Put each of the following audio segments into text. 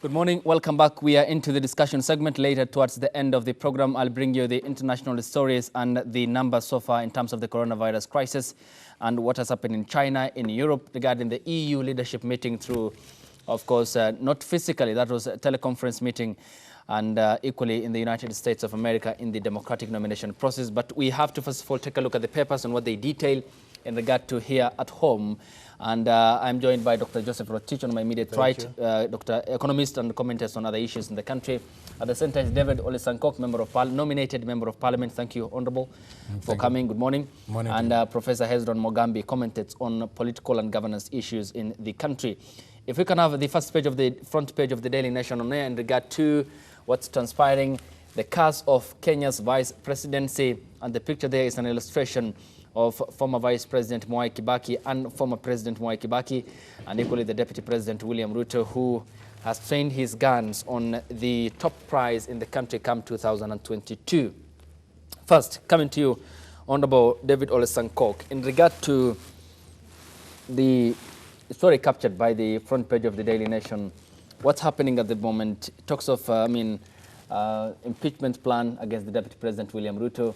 Good morning. Welcome back. We are into the discussion segment. Later, towards the end of the program, I'll bring you the international stories and the numbers so far in terms of the coronavirus crisis and what has happened in China, in Europe, regarding the EU leadership meeting through, of course, not physically, that was a teleconference meeting, and equally in the United States of America in the democratic nomination process. But we have to, first of all, take a look at the papers and what they detail in regard to here at home. And I'm joined by Dr. Joseph Rotich on my immediate right, Dr. Economist and commenters on other issues in the country. At the center is David Olesankok, nominated Member of Parliament. Thank you, Honorable, for coming. Good morning. Morning. And Professor Hezron Mogambi commentates on political and governance issues in the country. If we can have the first page of the front page of the Daily Nation on air in regard to what's transpiring, the cast of Kenya's vice presidency, and the picture there is an illustration of former Vice President Mwai Kibaki and former President Mwai Kibaki, and equally the Deputy President William Ruto, who has trained his guns on the top prize in the country come 2022. First, coming to you, Honorable David Olesankok, in regard to the story captured by the front page of the Daily Nation, what's happening at the moment? Talks of, impeachment plan against the Deputy President William Ruto.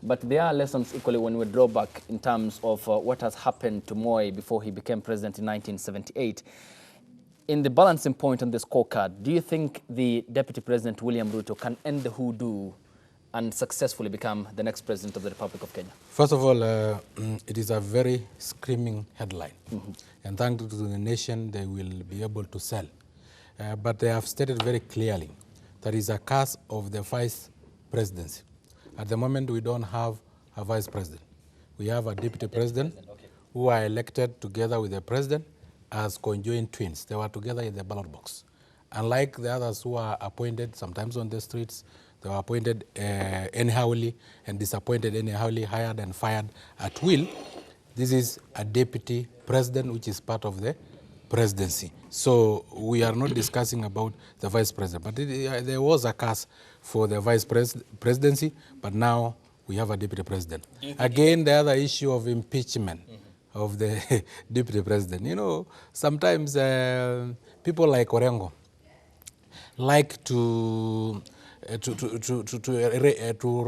But there are lessons equally when we draw back in terms of what has happened to Moi before he became president in 1978. In the balancing point on the scorecard, do you think the Deputy President William Ruto can end the hoodoo and successfully become the next president of the Republic of Kenya? First of all, it is a very screaming headline. And thanks to the nation, they will be able to sell. But they have stated very clearly that is a curse of the vice presidency. At the moment, we don't have a vice president. We have a deputy president who are elected together with the president as conjoined twins. They were together in the ballot box. Unlike the others who are appointed sometimes on the streets, they were appointed anyhowly and disappointed anyhowly, hired and fired at will. This is a deputy president, which is part of the presidency. So we are not discussing about the vice president, but there was a case for the vice presidency, but now we have a deputy president. Again, the other issue of impeachment of the deputy president. You know, sometimes people like Orengo like to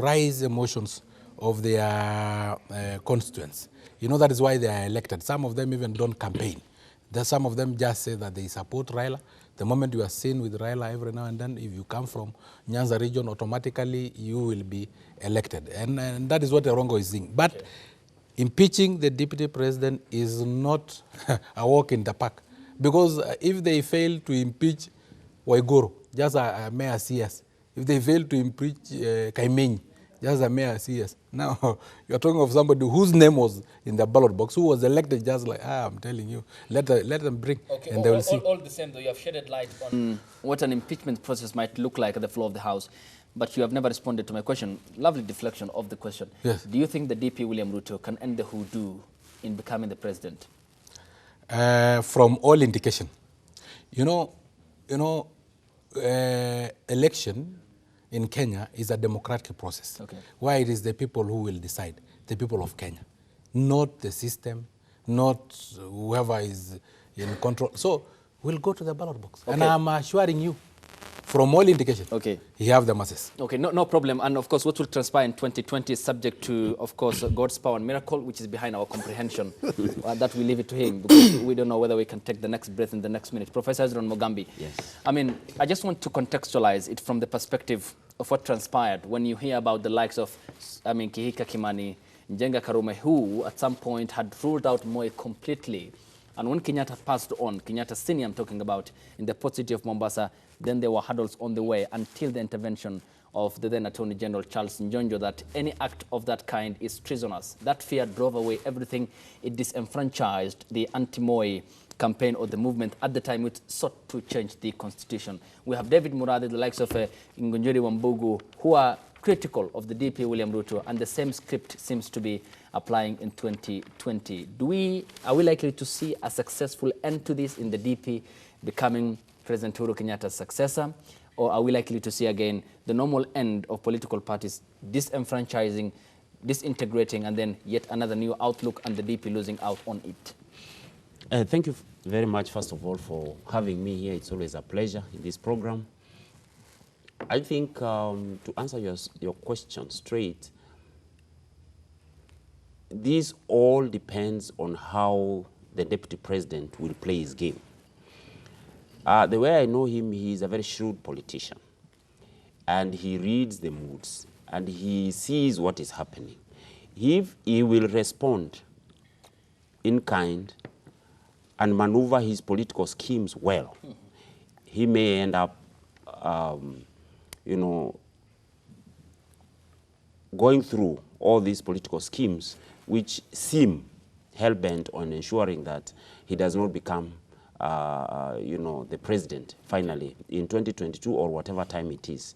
raise emotions of their constituents. You know, that is why they are elected. Some of them even don't campaign. Some of them just say that they support Raila. The moment you are seen with Raila every now and then, if you come from Nyanza region, automatically you will be elected. And that is what Orengo is saying. But impeaching the deputy president is not a walk in the park. Because if they fail to impeach Waiguru, just a mayor CS, if they fail to impeach Kaimenyi, just a mayor CS. Now, you're talking of somebody whose name was in the ballot box, who was elected just like, I'm telling you, let them bring, and they will see. All the same, though, you have shedded light on what an impeachment process might look like at the floor of the House, but you have never responded to my question. Lovely deflection of the question. Yes. Do you think the DP William Ruto can end the hoodoo in becoming the president? From all indication. Election in Kenya is a democratic process, where it is the people who will decide, the people of Kenya, not the system, not whoever is in control. So we'll go to the ballot box. And I'm assuring you, from all indications, he have the masses. No problem. And of course, what will transpire in 2020 is subject to, of course, God's power and miracle, which is behind our comprehension. That we leave it to him, because we don't know whether we can take the next breath in the next minute. Professor Hezron Mogambi. Yes. I mean, I just want to contextualize it from the perspective of what transpired when you hear about the likes of, Kihika Kimani, Njenga Karume, who at some point had ruled out Moi completely. And when Kenyatta passed on, Kenyatta Senior I'm talking about, in the port city of Mombasa, then there were hurdles on the way until the intervention of the then Attorney General Charles Njonjo that any act of that kind is treasonous. That fear drove away everything. It disenfranchised the anti-Moi campaign or the movement at the time, which sought to change the constitution. We have David Murade, the likes of Ngunjiri Wambugu, who are critical of the DP William Ruto, and the same script seems to be applying in 2020. Are we likely to see a successful end to this in the DP becoming President Uhuru Kenyatta's successor? Or are we likely to see again the normal end of political parties disenfranchising, disintegrating, and then yet another new outlook and the DP losing out on it? Thank you very much, first of all, for having me here. It's always a pleasure in this program. I think to answer your question straight, this all depends on how the deputy president will play his game. The way I know him, he is a very shrewd politician, and he reads the moods, and he sees what is happening. If he will respond in kind and maneuver his political schemes well, he may end up, you know, going through all these political schemes which seem hell-bent on ensuring that he does not become, you know, the president finally in 2022 or whatever time it is.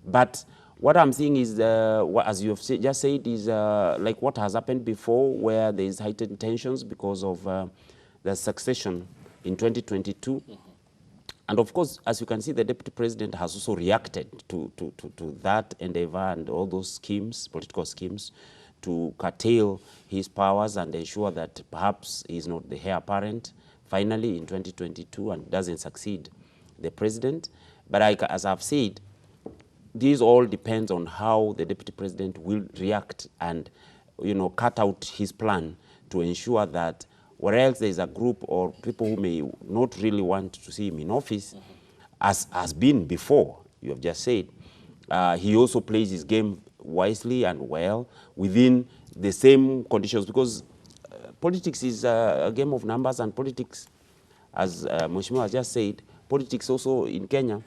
But what I'm seeing is, as you have just said, is like what has happened before, where there is heightened tensions because of the succession in 2022. And of course, as you can see, the deputy president has also reacted to that endeavor and all those schemes, political schemes, to curtail his powers and ensure that perhaps he's not the heir apparent finally in 2022 and doesn't succeed the president. But as I've said, this all depends on how the deputy president will react and, you know, cut out his plan to ensure that where else there is a group or people who may not really want to see him in office, as has been before, you have just said, he also plays his game wisely and well within the same conditions, because politics is a game of numbers, and politics, as Mheshimiwa has just said, politics also in Kenya,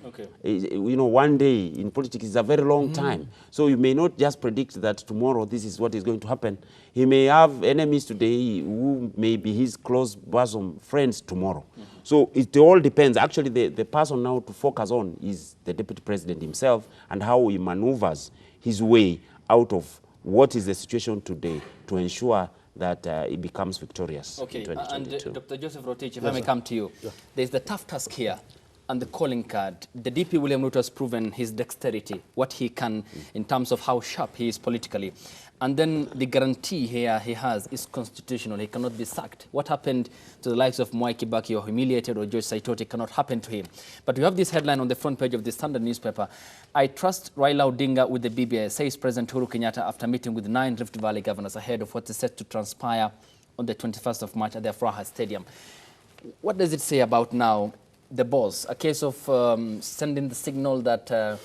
you know, one day in politics is a very long time. So you may not just predict that tomorrow this is what is going to happen. He may have enemies today who may be his close bosom friends tomorrow. So it all depends. Actually, the person now to focus on is the deputy president himself and how he maneuvers his way out of what is the situation today to ensure that he becomes victorious in 2022. And Dr. Joseph Rotich, if I may come to you, there's the tough task here and the calling card. The DP William Ruto has proven his dexterity, what he can in terms of how sharp he is politically. And then the guarantee here he has is constitutional. He cannot be sacked. What happened to the likes of Mwai Kibaki or humiliated or George Saitoti cannot happen to him. But we have this headline on the front page of the Standard newspaper. I trust Raila Odinga with the BBI, says President Uhuru Kenyatta after meeting with 9 Rift Valley governors ahead of what is set to transpire on the 21st of March at the Afraha Stadium. What does it say about now the boss? A case of sending the signal that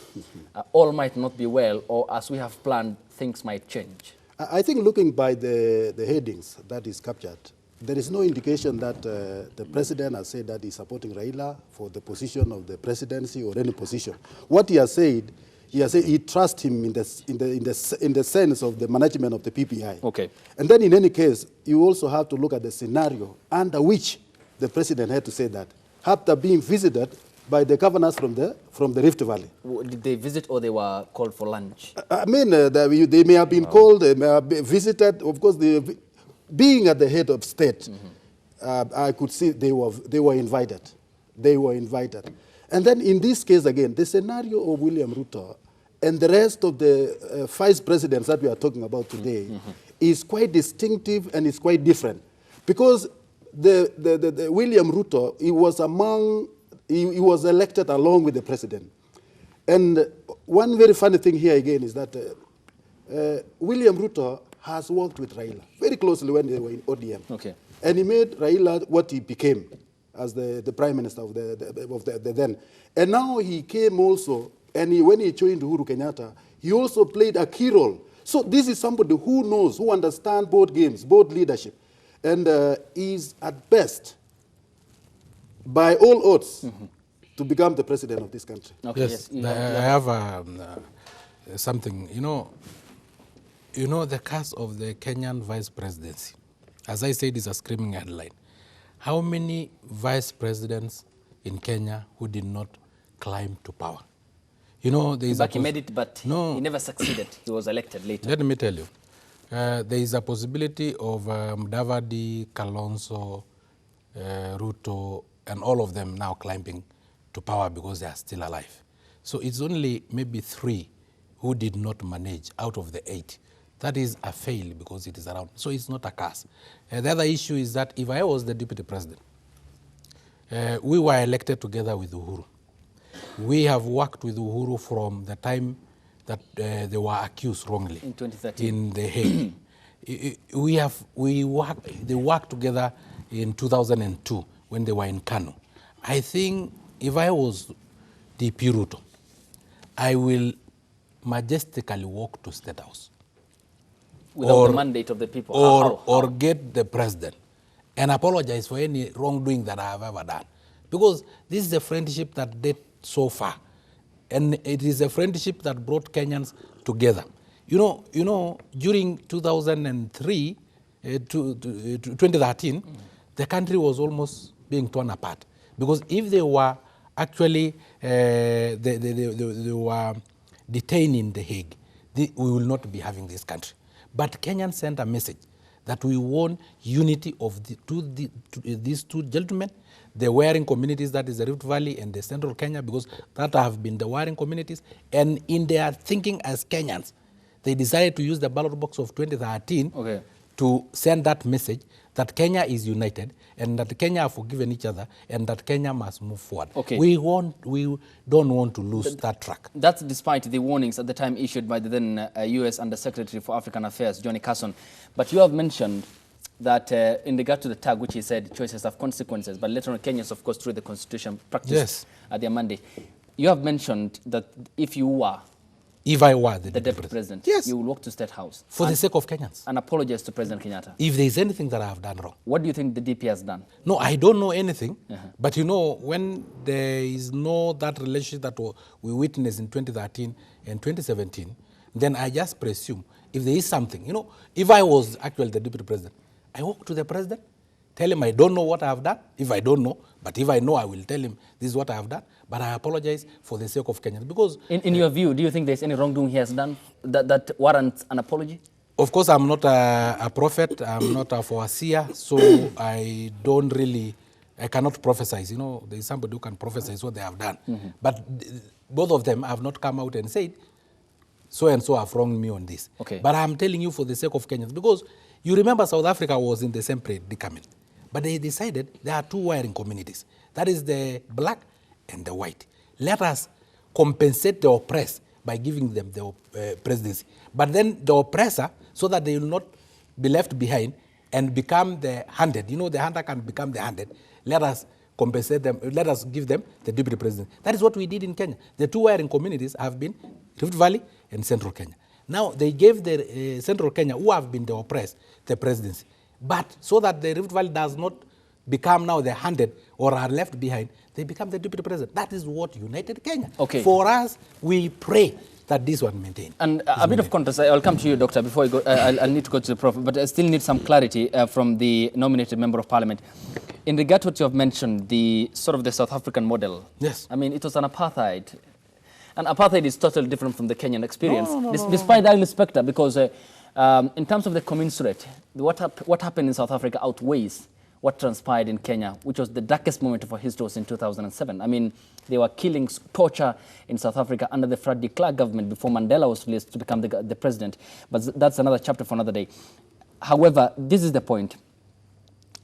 all might not be well, or as we have planned, things might change? I think looking by the headings that is captured, there is no indication that the president has said that he's supporting Raila for the position of the presidency or any position. What he has said he trusts him in the sense of the management of the PPI. Okay. And then in any case, you also have to look at the scenario under which the president had to say that, after being visited by the governors from the Rift Valley. Did they visit or they were called for lunch? I mean, they may have been called, they may have been visited. Of course, being at the head of state, I could see they were invited. They were invited. And then in this case, again, the scenario of William Ruto and the rest of the vice presidents that we are talking about today is quite distinctive and it's quite different. Because the William Ruto, he was elected along with the president. And one very funny thing here again is that William Ruto has worked with Raila very closely when they were in ODM. Okay. And he made Raila what he became as the prime minister of the then. And now he came also, and when he joined Uhuru Kenyatta, he also played a key role. So this is somebody who knows, who understands both games, both leadership, and is at best, by all odds, to become the president of this country. Okay, yes, I have something. You know the cast of the Kenyan vice presidency, as I said, is a screaming headline. How many vice presidents in Kenya who did not climb to power? You know, there is he made it, but he never succeeded. He was elected later. Let me tell you, there is a possibility of Mudavadi, Kalonzo, Ruto, and all of them now climbing to power because they are still alive. So it's only maybe 3 who did not manage out of the 8. That is a fail because it is around. So it's not a curse. The other issue is that if I was the deputy president, we were elected together with Uhuru. We have worked with Uhuru from the time that they were accused wrongly in 2013 in The Hague. They worked together in 2002 when they were in Kano. I think if I was DP Ruto, I will majestically walk to State House. without the mandate of the people. Or get the president and apologize for any wrongdoing that I have ever done. Because this is a friendship that dates so far. And it is a friendship that brought Kenyans together. You know, during 2003 to 2013, the country was almost being torn apart. Because if they were actually, they were detained in The Hague, we will not be having this country. But Kenyans sent a message that we want unity of these two gentlemen, the warring communities, that is the Rift Valley and the Central Kenya, because that have been the warring communities. And in their thinking as Kenyans, they decided to use the ballot box of 2013 to send that message that Kenya is united and that Kenya have forgiven each other and that Kenya must move forward. We don't want to lose that track. That's despite the warnings at the time issued by the then U.S. Undersecretary for African Affairs, Johnny Carson. But you have mentioned that in regard to the tag, which he said choices have consequences, but later on Kenyans, of course, through the constitution, practiced at their mandate. You have mentioned that if I were the deputy president, yes, you will walk to State House. For the sake of Kenyans. And apologize to President Kenyatta. If there is anything that I have done wrong. What do you think the DP has done? No, I don't know anything. But you know, when there is that relationship that we witnessed in 2013 and 2017, then I just presume if there is something, you know, if I was actually the deputy president, I walk to the president, tell him I don't know what I have done, if I don't know, but if I know, I will tell him this is what I have done, but I apologize for the sake of Kenyans. Because in your view, do you think there's any wrongdoing he has done that warrants an apology? Of course, I'm not a prophet, I'm not a foreseer, so I cannot prophesize. You know, there's somebody who can prophesize what they have done. But both of them have not come out and said, so and so have wronged me on this. But I'm telling you for the sake of Kenyans, because you remember South Africa was in the same predicament. But they decided there are two warring communities. That is the black and the white. Let us compensate the oppressed by giving them the presidency. But then the oppressor, so that they will not be left behind and become the hunted. You know, the hunter can become the hunted. Let us compensate them. Let us give them the deputy president. That is what we did in Kenya. The two warring communities have been Rift Valley and Central Kenya. Now, they gave the Central Kenya, who have been the oppressed, the presidency. But so that the Rift Valley does not become now the hunted or are left behind, they become the deputy president. That is what united Kenya. For us, we pray that this one maintained. And a bit of context, I'll come to you, Doctor, before I go. I'll need to go to the Prof, but I still need some clarity from the nominated member of parliament. In regard to what you have mentioned, the sort of the South African model. Yes. I mean, it was an apartheid. And apartheid is totally different from the Kenyan experience, despite that spectre, because in terms of the commensurate, what happened in South Africa outweighs what transpired in Kenya, which was the darkest moment of our history, was in 2007. I mean, there were killings, torture in South Africa under the Fred de Klerk government before Mandela was released to become the president. But that's another chapter for another day. However, this is the point.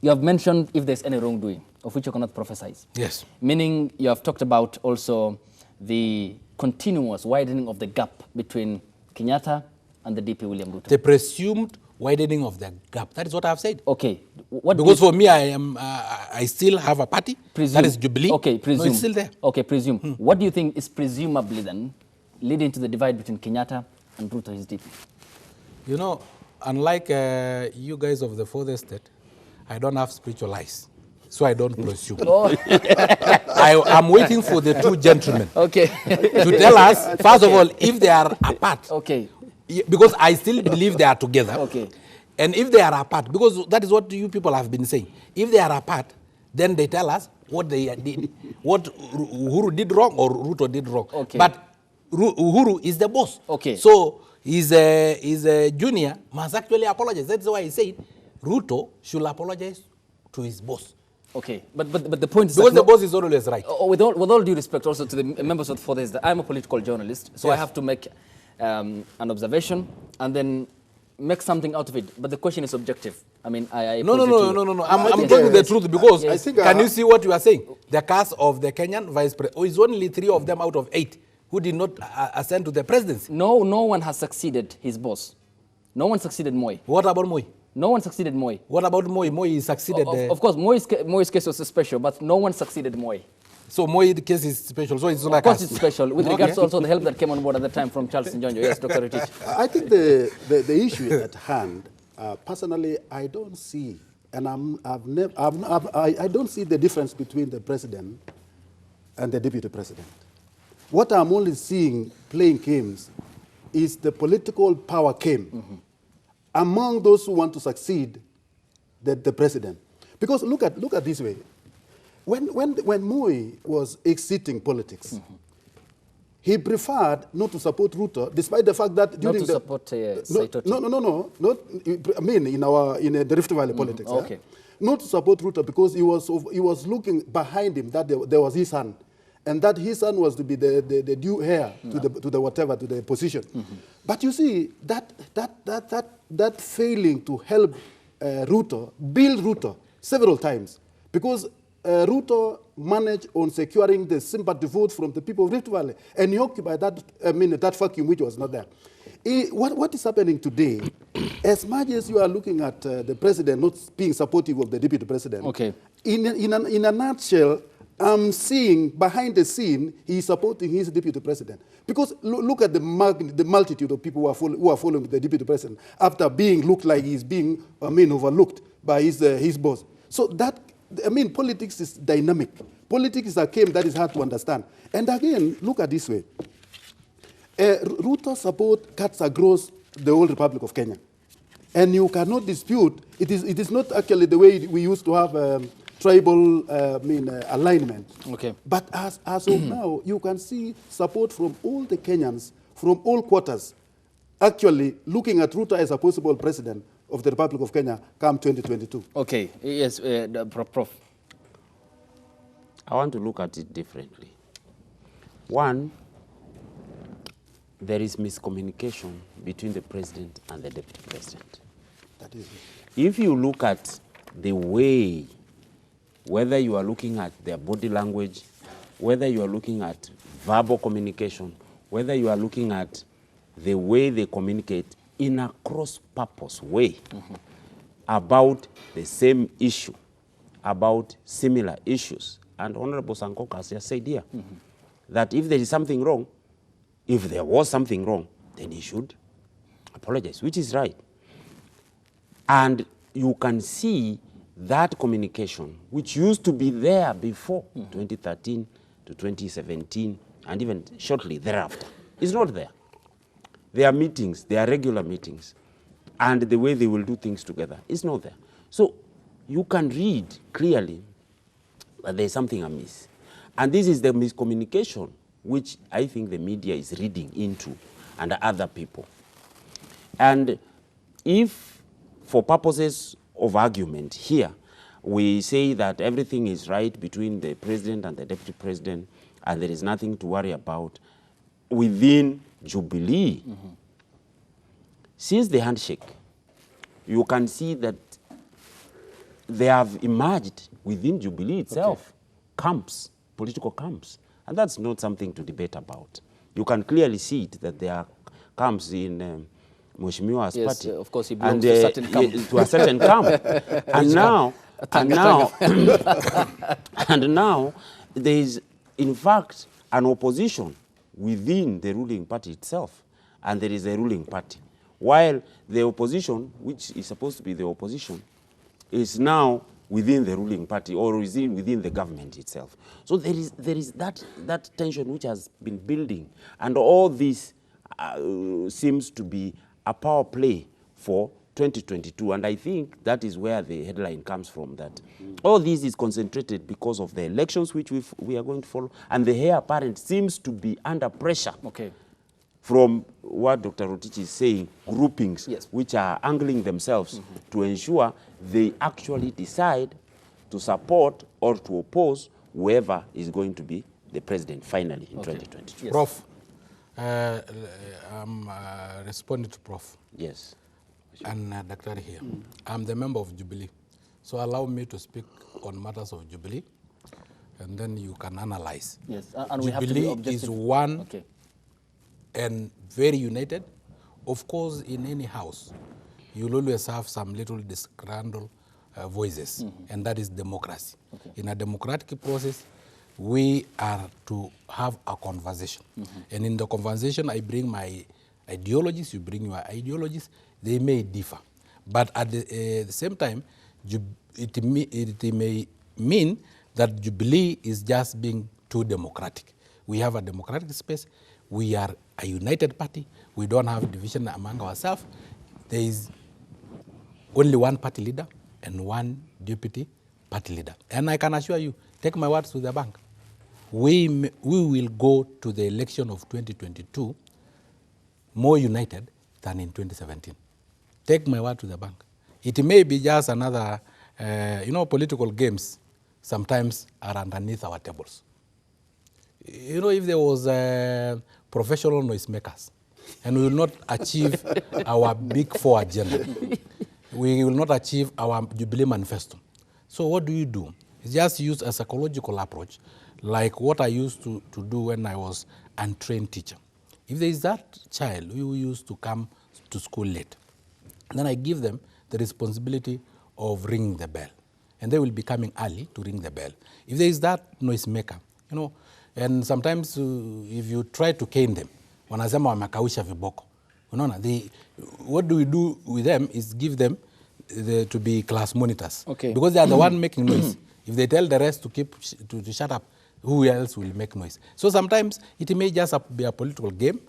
You have mentioned if there's any wrongdoing, of which you cannot prophesize. Yes. Meaning you have talked about also the continuous widening of the gap between Kenyatta and the DP William Ruto. The presumed widening of the gap. That is what I have said. Because for me, I still have a party. That is Jubilee. Presume. No, it's still there. Presume. What do you think is presumably then leading to the divide between Kenyatta and Ruto, his DP? You know, unlike you guys of the fourth estate, I don't have spiritual eyes. So I don't presume. I'm waiting for the two gentlemen to tell us, first of all, if they are apart. Because I still believe they are together. And if they are apart, because that is what you people have been saying, if they are apart, then they tell us what they did, what Uhuru did wrong or Ruto did wrong. But Uhuru is the boss. So his junior must actually apologize. That's why I said Ruto should apologize to his boss. But the point is because the boss is always right. With all due respect also to the members of the Fourth, I'm a political journalist, so I have to make an observation and then make something out of it. But the question is objective. I mean, I No. I'm think, going with the truth because I think, can you see what you are saying? The cast of the Kenyan vice president, it's only 3 of them out of 8 who did not ascend to the presidency. No one has succeeded his boss. No one succeeded Moi. What about Moi? No one succeeded Moi. What about Moi? Moi succeeded. Of course, Moi's case was special, but no one succeeded Moi. So Moi's case is special. So it's not Of course, it's special with regards to also the help that came on board at the time from Charles Njonjo. Yes, Dr. Rotich. I think the issue at hand, personally, I don't see, and I don't see the difference between the president and the deputy president. What I'm only seeing playing games is the political power game among those who want to succeed the president. Because look at this way. When Moi was exiting politics, he preferred not to support Ruto, despite the fact that during support Saitoti. No, not, I mean in the Rift Valley politics. Okay. Not to support Ruto because he was looking behind him that there was his son, and that his son was to be the due heir to the position. But you see that failing to help Ruto build Ruto several times, because Ruto managed on securing the sympathy votes from the people of Rift Valley, and he occupied that vacuum which was not there. What is happening today, as much as you are looking at the president not being supportive of the deputy president, okay, in a nutshell, I'm seeing behind the scene he's supporting his deputy president. Because look at the multitude of people who are following the deputy president after being looked like he's being overlooked by his boss. So that, politics is dynamic. Politics is a game that is hard to understand. And again, look at this way. Ruto support cuts across the whole Republic of Kenya. And you cannot dispute, it is not actually the way we used to have tribal alignment. Okay. But as of now, you can see support from all the Kenyans, from all quarters, actually looking at Ruto as a possible president of the Republic of Kenya come 2022. Okay, yes, Prof. I want to look at it differently. One, there is miscommunication between the president and the deputy president. That is it. If you look at the way, whether you are looking at their body language, whether you are looking at verbal communication, whether you are looking at the way they communicate in a cross-purpose way about the same issue, about similar issues. And Honorable Sankok has just said here that if there is something wrong, if there was something wrong, then he should apologize, which is right. And you can see that communication, which used to be there before 2013 to 2017, and even shortly thereafter, is not there. There are meetings, there are regular meetings, and the way they will do things together is not there. So you can read clearly that there is something amiss. And this is the miscommunication which I think the media is reading into and other people. And if, for purposes of argument here, we say that everything is right between the president and the deputy president and there is nothing to worry about within Jubilee, since the handshake, you can see that they have emerged within Jubilee itself, camps, political camps. And that's not something to debate about. You can clearly see it, that there are camps in Mheshimiwa's party. Yes, of course, he belongs to a certain camp. To a certain camp. And now, there is, in fact, an opposition within the ruling party itself, and there is a ruling party. While the opposition, which is supposed to be the opposition, is now within the ruling party or is within the government itself. So there is that tension which has been building, and all this seems to be a power play for 2022, and I think that is where the headline comes from, that all this is concentrated because of the elections which we are going to follow, and the heir apparent seems to be under pressure from what Dr. Rotich is saying, groupings which are angling themselves to ensure they actually decide to support or to oppose whoever is going to be the president finally in 2022. Yes. Prof, I'm responding to Prof. Yes. and Dr. here. I'm the member of Jubilee. So allow me to speak on matters of Jubilee, and then you can analyze. Yes, and we have to be Jubilee objective. is one Okay. and very united. Of course, in any house, you'll always have some little disgruntled voices, and that is democracy. Okay. In a democratic process, we are to have a conversation. And in the conversation, I bring my ideologies, you bring your ideologies. They may differ. But at the same time, it may mean that Jubilee is just being too democratic. We have a democratic space. We are a united party. We don't have division among ourselves. There is only one party leader and one deputy party leader. And I can assure you, take my words to the bank, we will go to the election of 2022 more united than in 2017. Take my word to the bank. It may be just another, political games sometimes are underneath our tables. If there was professional noisemakers, and we will not achieve our big four agenda, we will not achieve our Jubilee manifesto. So what do? It's just use a psychological approach, like what I used to do when I was a untrained teacher. If there is that child who used to come to school late, then I give them the responsibility of ringing the bell. And they will be coming early to ring the bell. If there is that noisemaker, and sometimes if you try to cane them, wanasema wamekausha viboko. What do we do with them is give them to be class monitors. Okay. Because they are the one making noise. If they tell the rest to shut up, who else will make noise? So sometimes it may just be a political game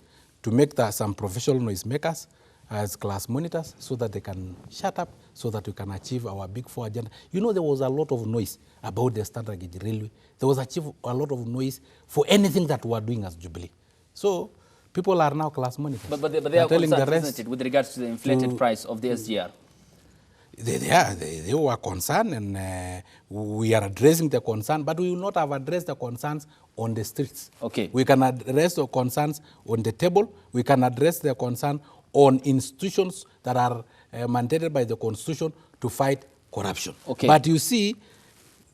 to make some professional noisemakers as class monitors so that they can shut up, so that we can achieve our big four agenda. There was a lot of noise about the standard gauge railway. There was a lot of noise for anything that we are doing as Jubilee. So people are now class monitors. But they are concerned, isn't it, with regards to the inflated price of the SGR? They were concerned, and we are addressing the concern, but we will not have addressed the concerns on the streets. Okay. We can address the concerns on the table. We can address the concern on institutions that are mandated by the Constitution to fight corruption. Okay. But you see,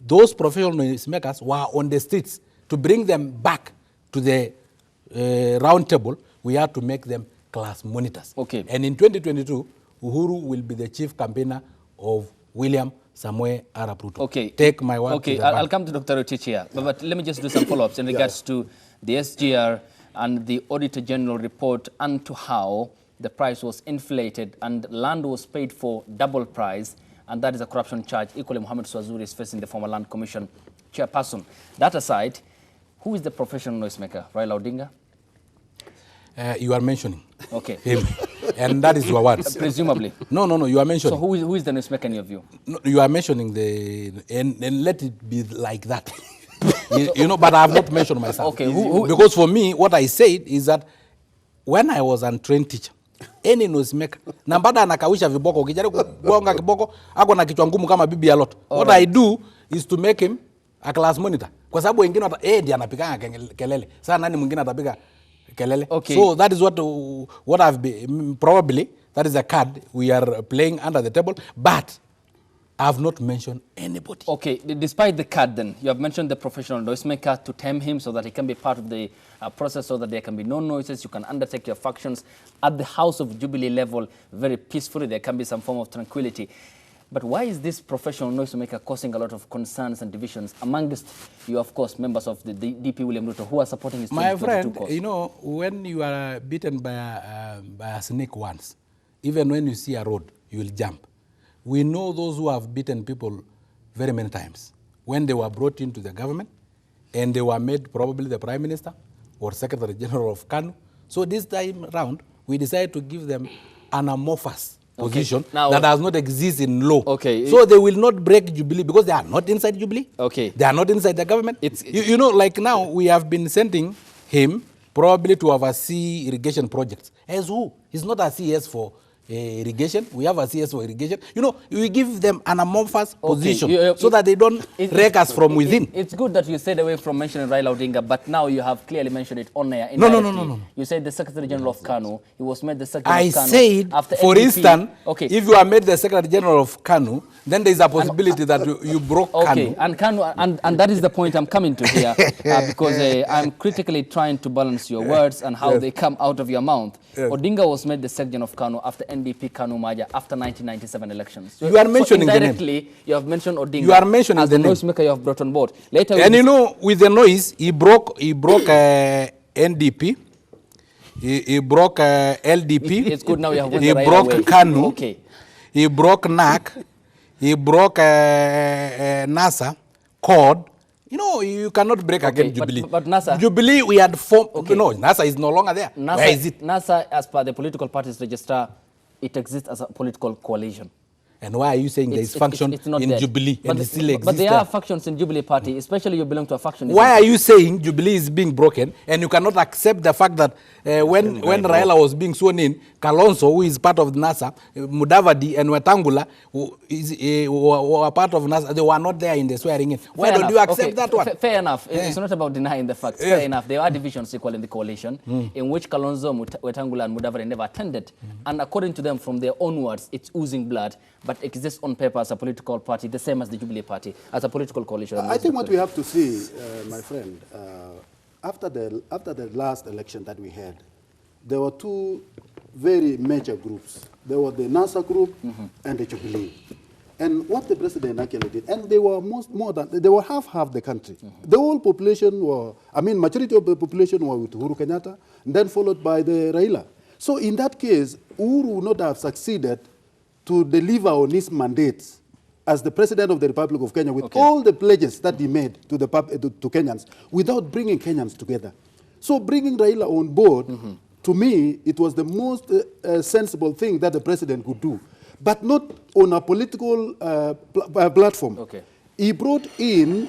those professional noisemakers were on the streets. To bring them back to the round table, we have to make them class monitors. Okay. And in 2022, Uhuru will be the chief campaigner of William Samoei Arap Ruto. Okay. Take my word. Okay, to the bank. I'll come to Dr. Rotich here. But let me just do some follow-ups in regards to the SGR and the Auditor General report, and to how the price was inflated and land was paid for double price, and that is a corruption charge. Equally, Mohamed Swazuri is facing the former Land Commission chairperson. That aside, who is the professional noisemaker? Raila Odinga? You are mentioning him. And that is your words. Presumably. No, you are mentioning. So who is the noisemaker in your view? No, you are mentioning and let it be like that. But I have not mentioned myself. Okay, because for me, what I said is that when I was a trained teacher, any noisemaker, na baada anakawisha viboko, ukijaribu kugonga kiboko, ako na kichwa ngumu kama bibi ya Lot. What I do is to make him a class monitor. Kwa sababu wengine ndiye anapiga kelele. Sasa nani mwingine atapiga kelele? Okay. So that is what I've been, probably that is a card we are playing under the table, but I have not mentioned anybody. Okay, despite the card then, you have mentioned the professional noisemaker to tame him so that he can be part of the process, so that there can be no noises, you can undertake your functions at the House of Jubilee level very peacefully, there can be some form of tranquility. But why is this professional noisemaker causing a lot of concerns and divisions amongst you, of course, members of the DP William Ruto, who are supporting his 2022 course? My friend, when you are beaten by a snake once, even when you see a road, you will jump. We know those who have beaten people very many times. When they were brought into the government, and they were made probably the Prime Minister or Secretary General of KANU. So this time round, we decided to give them an amorphous position that does not exist in law. Okay. So they will not break Jubilee because they are not inside Jubilee. Okay. They are not inside the government. Like now, we have been sending him probably to oversee irrigation projects. As who? He's not a CS for irrigation. We have a CS for irrigation. You know, we give them an amorphous position You- so that they don't wreck us from within. It's good that you stayed away from mentioning Raila Odinga, but now you have clearly mentioned it on air. No. indirectly. You said the Secretary General of KANU. He was made the Secretary I of KANU. said, after for NDP. instance, Okay. if you are made the Secretary General of KANU, then there is a possibility that you broke Okay, KANU. and KANU, and that is the point I'm coming to here, because I'm critically trying to balance your words and how they come out of your mouth. Odinga was made the Secretary of KANU after NDP KANU merger after 1997 elections. So, You are mentioning the name. indirectly, you have mentioned Odinga. You are mentioning as the the name. noisemaker you have brought on board. Later, And you know, with the noise, he broke NDP, he broke LDP, it's good now you have won he the right broke away. KANU, Okay. he broke NAC, he broke NASA, CORD. You know, you cannot break again Jubilee. but NASA- Jubilee, we had formed. Okay. No, NASA is no longer there. NASA, Where is it? NASA, as per the political parties register, it exists as a political coalition. And why are you saying there is function it's not in dead. Jubilee and it still exists? But there there? are factions in Jubilee Party, especially you belong to a faction. Why are you saying Jubilee is being broken and you cannot accept the fact that when Raila was being sworn in, Kalonzo, who is part of NASA, Mudavadi and Wetangula, who were part of NASA, they were not there in the swearing in. Why don't you accept that one? Fair enough. It's not about denying the facts. Fair enough. There are divisions equal in the coalition in which Kalonzo, Wetangula and Mudavadi never attended. And according to them, from their own words, it's oozing blood, but it exists on paper as a political party, the same as the Jubilee Party, as a political coalition. I think what we have to see, my friend, after the last election that we had, there were two very major groups. There were the NASA group and the Jubilee. And what the president actually did, and they were they were half the country. The whole population were, majority of the population were with Uhuru Kenyatta, and then followed by the Raila. So in that case, Uhuru would not have succeeded to deliver on his mandates as the President of the Republic of Kenya with all the pledges that he made to Kenyans without bringing Kenyans together. So bringing Raila on board, to me, it was the most sensible thing that the President could do, but not on a political platform. Okay. He brought in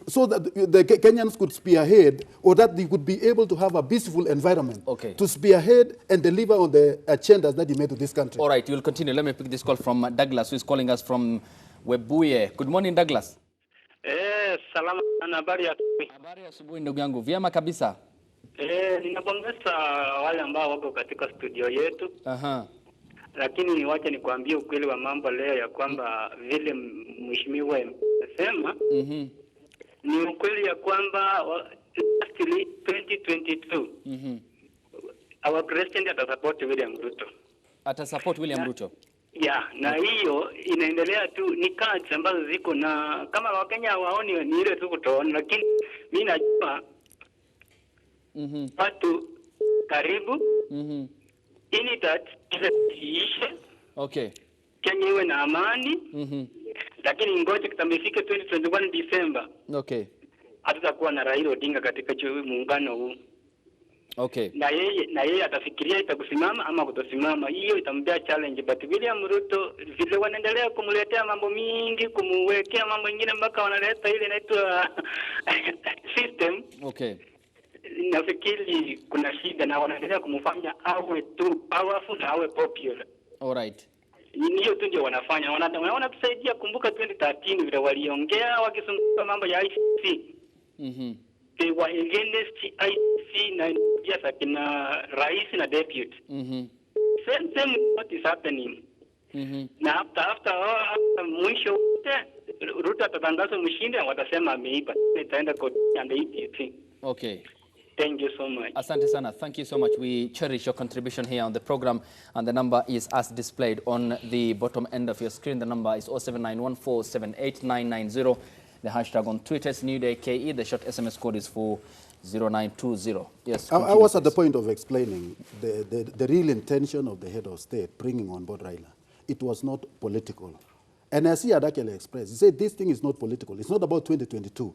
so that the Kenyans could spearhead, or that they could be able to have a peaceful environment to spearhead and deliver on the agendas that he made to this country. All right, you will continue. Let me pick this call from Douglas, who is calling us from Webuye. Good morning, Douglas. Salama na habari ya asubuhi. Habari ya asubuhi ndugu yangu. Vyema kabisa. Ninapongeza wale ambao wako katika studio yetu. Lakini wacha nikwambie ukweli wa mambo leo ya kwamba vile mheshimiwa amesema ni ukweli ya kwamba lastly 2022 our president atasupport William Ruto. Atasupport William Ruto. Yeah, na hiyo inaendelea tu, ni cards ambazo ziko, na kama Wakenya hawaoni ni ile tu kutoona, lakini mimi najua watu karibu ini that iishe. Okay. Kenya iwe na amani. Lakini ngoja kitamifike 2021 December. Okay. Hatutakuwa na Raila Odinga katika muungano huu. Okay. Na yeye atafikiria itakusimama ama kutosimama. Hiyo itampea challenge, but William Ruto vile wanaendelea kumletea mambo mingi, kumwekea mambo mengine mpaka wanaleta ile inaitwa system. Okay. Nafikiri kuna shida na wanaendelea kumfanya awe tu powerful na awe popular. All right. Hiyo tu ndio wanafanya. Wanatusaidia. Kumbuka 2013 vile waliongea wakisungumza mambo ya ICC. They were against ICC na yes, akina rais na deputy. Same what is happening. Na after mwisho wote Ruto atatangaza mshindi na watasema ameiba. Itaenda koti and EPC. Okay. Thank you so much. Asante sana. Thank you so much. We cherish your contribution here on the program, and the number is as displayed on the bottom end of your screen. The number is 0791478990. The hashtag on Twitter is NewDayKE. The short SMS code is 40920. Yes. I was at the point of explaining the real intention of the head of state bringing on board Raila. It was not political. And as he had actually expressed, he said this thing is not political. It's not about 2022.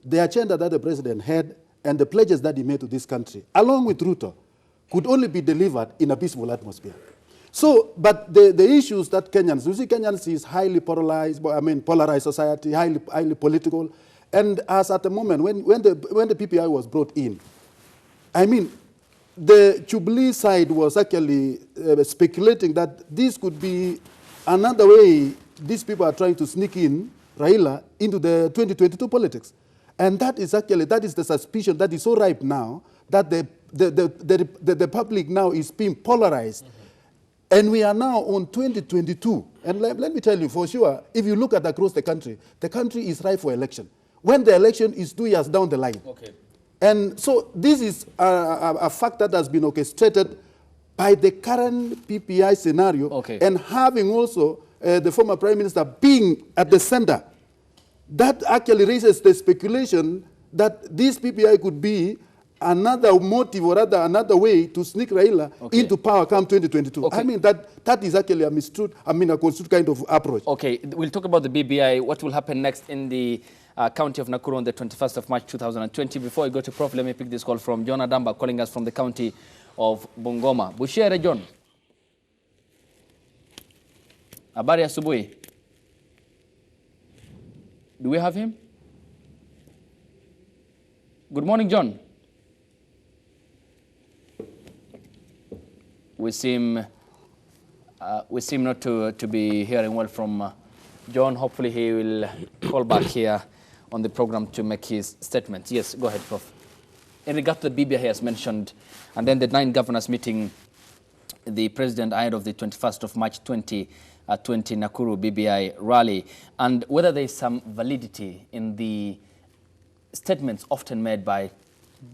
The agenda that the president had and the pledges that he made to this country, along with Ruto, could only be delivered in a peaceful atmosphere. So, but the issues that Kenyans, you see, Kenyans is highly polarized, polarized society, highly political. And as at the moment, when the PPI was brought in, the Jubilee side was actually speculating that this could be another way these people are trying to sneak in Raila into the 2022 politics. And that is the suspicion that is so ripe now that the public now is being polarized. And we are now on 2022. And let me tell you for sure, if you look at across the country is ripe for election. When the election is 2 years down the line. Okay. And so this is a fact that has been orchestrated by the current PPI scenario, okay, and having also the former Prime Minister being at the center. That actually raises the speculation that this PPI could be another motive or rather another way to sneak Raila into power come 2022. Okay. I mean, that is actually a mistruth, a construed kind of approach. Okay, we'll talk about the BBI, what will happen next in the county of Nakuru on the 21st of March 2020. Before I go to Prof, let me pick this call from John Adamba, calling us from the county of Bungoma. Bushere John. Habari asubuhi. Do we have him? Good morning, John. We seem not to be hearing well from John. Hopefully he will call back here on the program to make his statement. Yes, go ahead, Prof. In regard to the BBI he has mentioned, and then the 9 governors meeting the president ahead of the 21st of March 2020 Nakuru BBI rally, and whether there is some validity in the statements often made by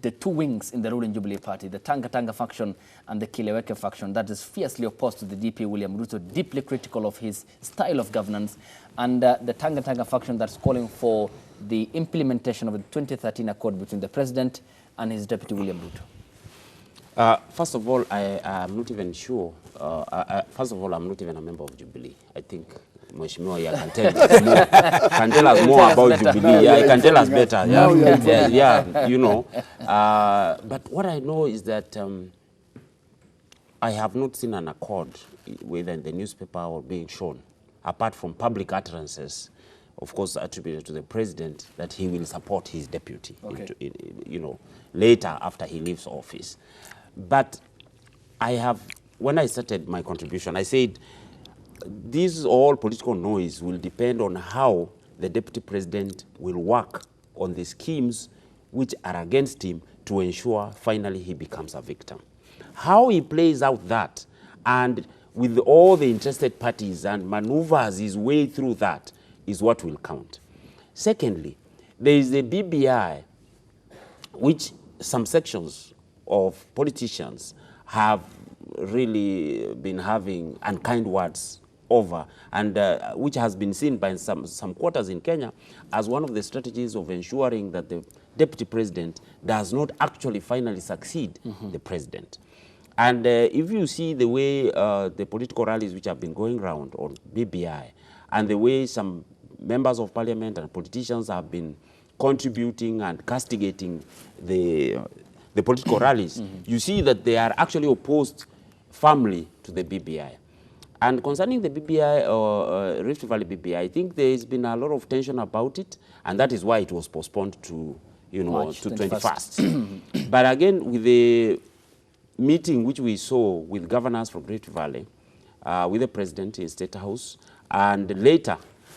the 2 wings in the ruling Jubilee Party, the Tanga Tanga faction and the Kileweke faction, that is fiercely opposed to the DP William Ruto, deeply critical of his style of governance, and the Tanga Tanga faction that's calling for the implementation of the 2013 accord between the president and his deputy William Ruto. First of all, I am not even sure. First of all, I'm not even a member of Jubilee. I think Mheshimiwa can tell us more. Can tell us more about Jubilee. Yeah, he can tell us better. Yeah, you know. But what I know is that I have not seen an accord, whether in the newspaper or being shown, apart from public utterances, of course, attributed to the president, that he will support his deputy, you know, later after he leaves office. But I have, when I started my contribution, I said, this all political noise will depend on how the deputy president will work on the schemes which are against him to ensure finally he becomes a victim. How he plays out that, and with all the interested parties and maneuvers his way through that, is what will count. Secondly, there is the BBI, which some sections of politicians have really been having unkind words over, and which has been seen by some quarters in Kenya as one of the strategies of ensuring that the deputy president does not actually finally succeed the president. And if you see the way the political rallies which have been going around on BBI, and the way some members of parliament and politicians have been contributing and castigating the political rallies, you see that they are actually opposed firmly to the BBI. And concerning the BBI or Rift Valley BBI, I think there has been a lot of tension about it, and that is why it was postponed to, you know, March to 21st. But again, with the meeting which we saw with governors from Rift Valley, with the president in State House, and later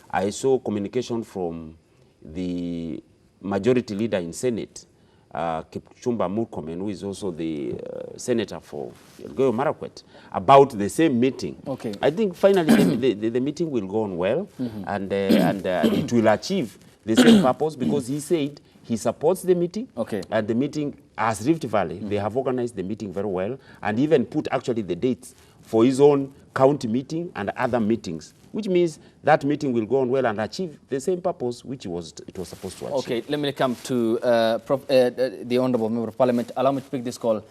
I saw communication from the majority leader in Senate, Kipchumba Murkomen, who is also the senator for Elgeyo Marakwet, about the same meeting. Okay. I think finally the meeting will go on well, and it will achieve the same purpose, because he said he supports the meeting. Okay. And the meeting, as Rift Valley, they have organized the meeting very well, and even put actually the dates for his own county meeting and other meetings, which means that meeting will go on well and achieve the same purpose which it was supposed to achieve. Okay, let me come to the Honorable Member of Parliament. Allow me to pick this call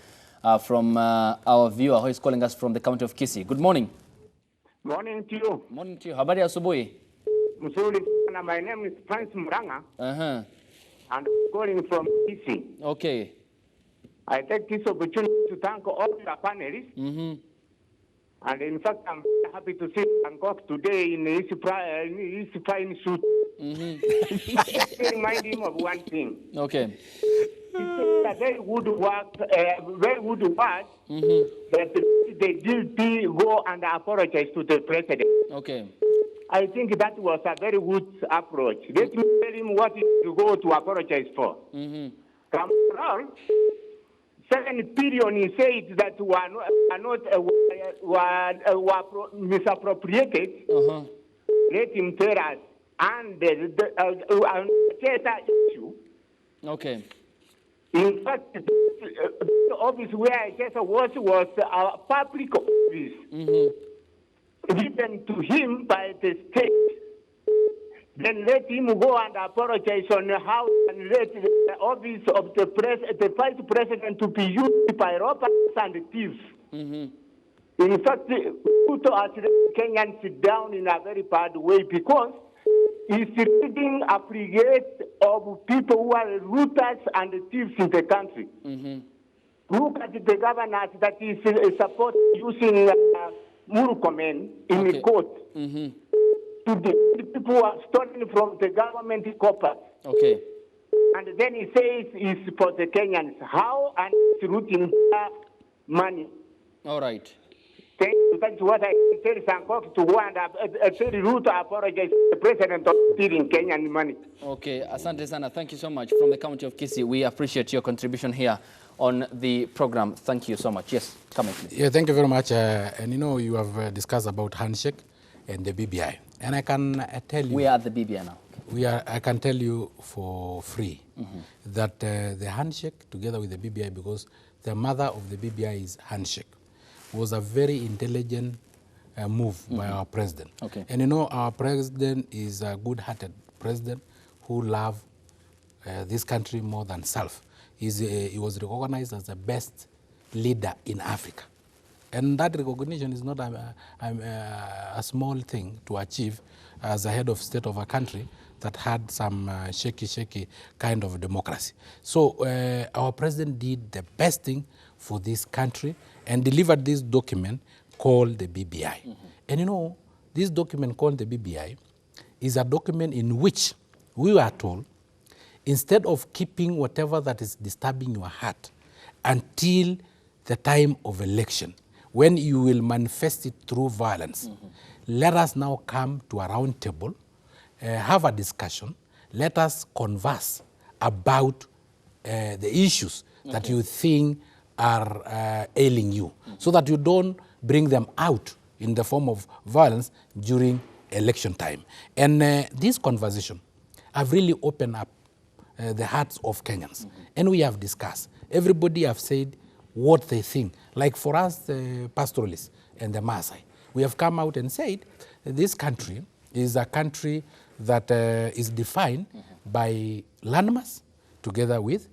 from our viewer who is calling us from the county of Kisii. Good morning. Morning to you. Morning to you. Habari asubuhi? Mzuri. My name is Francis Muranga. And I'm calling from Kisii. Okay. I take this opportunity to thank all the panelists. And in fact, I'm happy to see Bangkok today in his fine suit. Remind him of one thing. Okay. a very good work, that they did go and apologize to the president. Okay. I think that was a very good approach. Let me tell him what he to go to apologize for. Come on. 7 billion, he said that were misappropriated. Let him tell us. And the issue. Okay. In fact, the office where I just was a public office given to him by the state. Then let him go and apologize on how and let the office of the vice president to be used by robbers and thieves. In fact, Ruto has let Kenyans sit down in a very bad way because he's leading a brigade of people who are rooters and thieves in the country. Look at the governors that is support using Murukomen in court. To the people who are stolen from the government coppers. Okay. And then he says it's for the Kenyans. How? And it's rooting money. All right. Thank you. That's what I tell Sankok to go and tell Ruto apologize to the president of stealing Kenyan money. Okay. Asante sana. Thank you so much. From the county of Kisii, we appreciate your contribution here on the program. Thank you so much. Yes, come in, please. Yeah, thank you very much. And you know, you have discussed about handshake and the BBI. And I can tell you... We are at the BBI now. I can tell you for free that the handshake together with the BBI, because the mother of the BBI is handshake, was a very intelligent move by our president. Okay. And you know, our president is a good-hearted president who loves this country more than self. He was recognized as the best leader in Africa. And that recognition is not a small thing to achieve as a head of state of a country that had some shaky kind of democracy. So our president did the best thing for this country and delivered this document called the BBI. And you know, this document called the BBI is a document in which we were told, instead of keeping whatever that is disturbing your heart until the time of election, when you will manifest it through violence, let us now come to a round table, have a discussion, let us converse about the issues that you think are ailing you, so that you don't bring them out in the form of violence during election time. And this conversation have really opened up the hearts of Kenyans. And we have discussed. Everybody have said what they think. Like for us, the pastoralists and the Maasai, we have come out and said this country is a country that is defined by landmass together with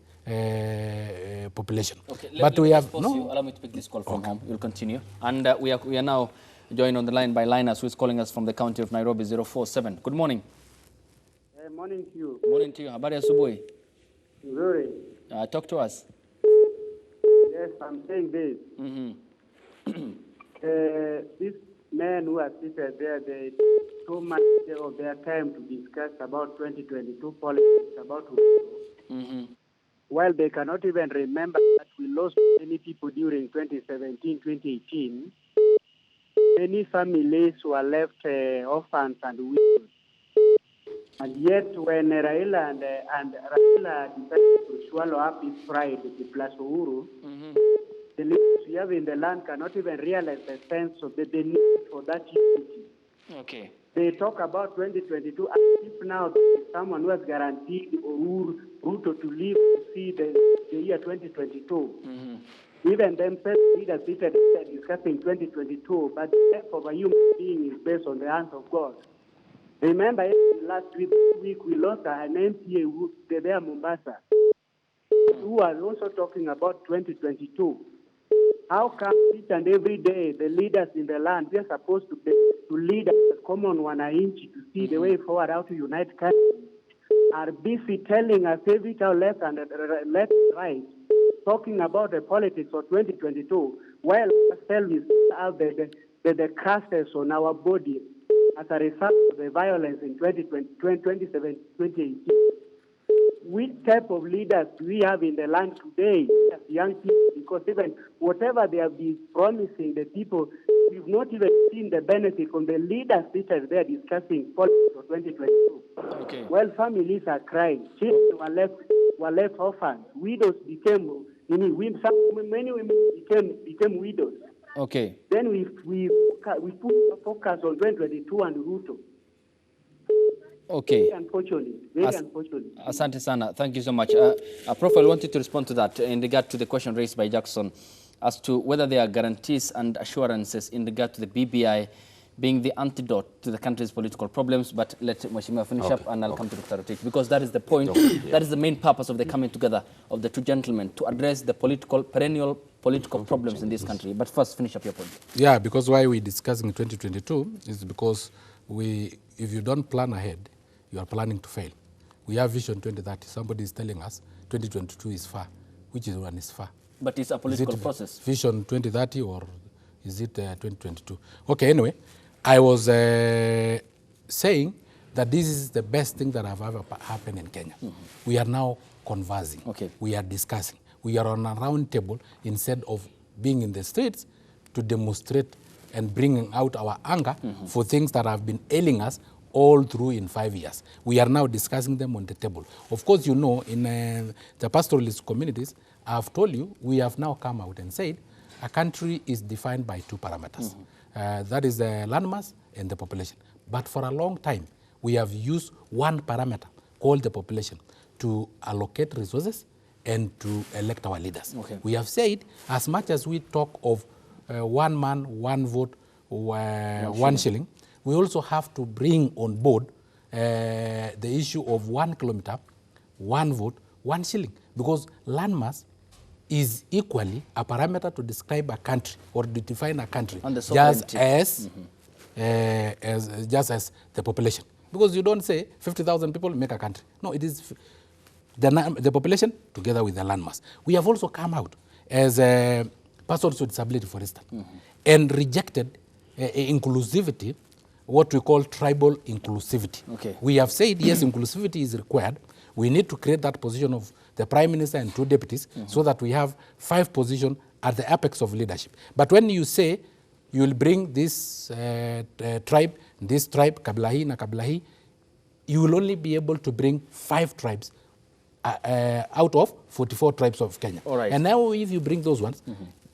population. Okay, but we have no. Allow me to pick this call from home. We'll continue. And we are now joined on the line by Linus, who is calling us from the county of Nairobi, 047. Good morning. Morning to you. Morning to you. Habari ya asubuhi. Very. Talk to us. Yes, I'm saying this. These men who are seated there, they too much of their time to discuss about 2022 politics, about Ruto. While they cannot even remember that we lost many people during 2017, 2018, many families were left orphans and widows. And yet, when Raila and Raila decided to swallow up his pride with Plus Uhuru, the leaders we have in the land cannot even realize the sense of the need for that unity. Okay. They talk about 2022 as if now there is someone who has guaranteed Uhuru Ruto to live to see the year 2022. Even themselves leaders seated discussing 2022, but the death of a human being is based on the hands of God. Remember, last week we lost an MPA there, Mombasa, who was also talking about 2022. How come each and every day the leaders in the land, they're supposed to lead as common wananchi to see the way forward, how to unite countries, are busy telling us every time left and right, talking about the politics of 2022, while ourselves we have the curses on our body as a result of the violence in 2017, 2018. We type of leaders we have in the land today as young people? Because even whatever they have been promising the people, we've not even seen the benefit from the leaders that are there discussing politics for 2022. Okay. Well, families are crying. Children were left orphans. Widows became, many women became widows. Okay. Then we put a focus on 2022 and Ruto. Okay. Very unfortunate. Very unfortunate. Asante sana. Thank you so much. Prof, I wanted to respond to that in regard to the question raised by Jackson as to whether there are guarantees and assurances in regard to the BBI being the antidote to the country's political problems. But let Mheshimiwa finish up, and I'll come to Dr. Rotich, because that is the point. That is the main purpose of the coming together of the two gentlemen, to address the perennial political problems in this country. But first, finish up your point. Yeah, because why we're discussing 2022 is because if you don't plan ahead, you are planning to fail. We have Vision 2030. Somebody is telling us 2022 is far. Which one is far? But it's a political process. Vision 2030 or is it 2022? Okay, anyway, I was saying that this is the best thing that have ever happened in Kenya. We are now conversing. Okay. We are discussing. We are on a round table instead of being in the streets to demonstrate and bringing out our anger for things that have been ailing us all through in 5 years. We are now discussing them on the table. Of course, you know, in the pastoralist communities, I've told you, we have now come out and said a country is defined by two parameters. That is the landmass and the population. But for a long time, we have used one parameter called the population to allocate resources and to elect our leaders. Okay. We have said, as much as we talk of one man, one vote, one shilling, we also have to bring on board the issue of 1 kilometer, 1 vote, 1 shilling. Because landmass is equally a parameter to describe a country or to define a country, just as the population. Because you don't say 50,000 people make a country. No, it is the population together with the landmass. We have also come out as persons with disability, for instance, and rejected inclusivity, what we call tribal inclusivity. Okay. We have said, yes, inclusivity is required. We need to create that position of the Prime Minister and 2 deputies so that we have 5 positions at the apex of leadership. But when you say you will bring this tribe, Kabila hii na Kabila hii, you will only be able to bring 5 tribes out of 44 tribes of Kenya. All right. And now if you bring those ones,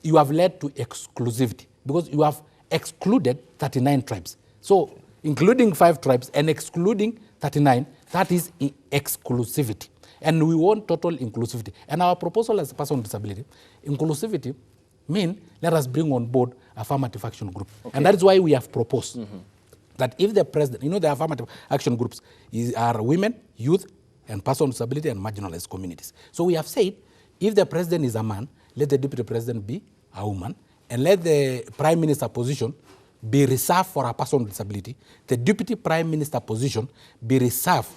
you have led to exclusivity because you have excluded 39 tribes. So including 5 tribes and excluding 39, that is exclusivity. And we want total inclusivity. And our proposal as a person with disability, inclusivity means let us bring on board affirmative action group. Okay. And that is why we have proposed that if the president, you know, the affirmative action groups are women, youth, and person with disability and marginalized communities. So we have said, if the president is a man, let the deputy president be a woman, and let the prime minister position be reserved for a person with disability, the deputy prime minister position be reserved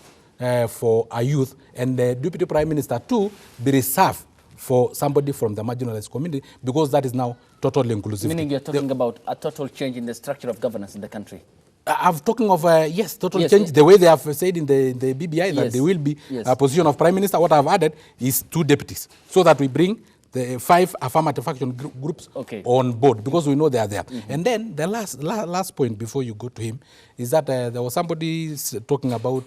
for a youth, and the deputy prime minister too be reserved for somebody from the marginalized community, because that is now total inclusivity. Meaning you're talking about a total change in the structure of governance in the country. I'm talking of, yes, total change. The way they have said in the BBI that there will be a position of prime minister, what I've added is 2 deputies, so that we bring the 5 affirmative action groups on board, because we know they are there. And then the last point before you go to him is that there was somebody talking about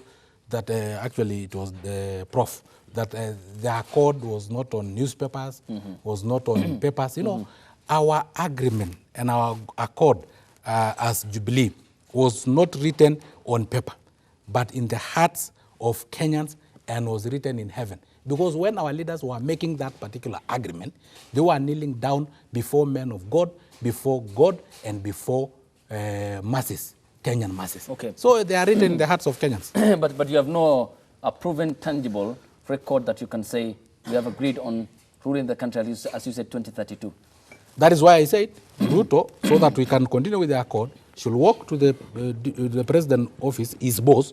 that actually it was the prof, that the accord was not on newspapers, was not on papers. You know, our agreement and our accord as Jubilee was not written on paper, but in the hearts of Kenyans, and was written in heaven. Because when our leaders were making that particular agreement, they were kneeling down before men of God, and before masses, Kenyan masses. Okay. So they are written in the hearts of Kenyans. but you have no proven, tangible record that you can say we have agreed on ruling the country, as you said, 2032. That is why I said Ruto, so that we can continue with the accord, should walk to the president's office, his boss,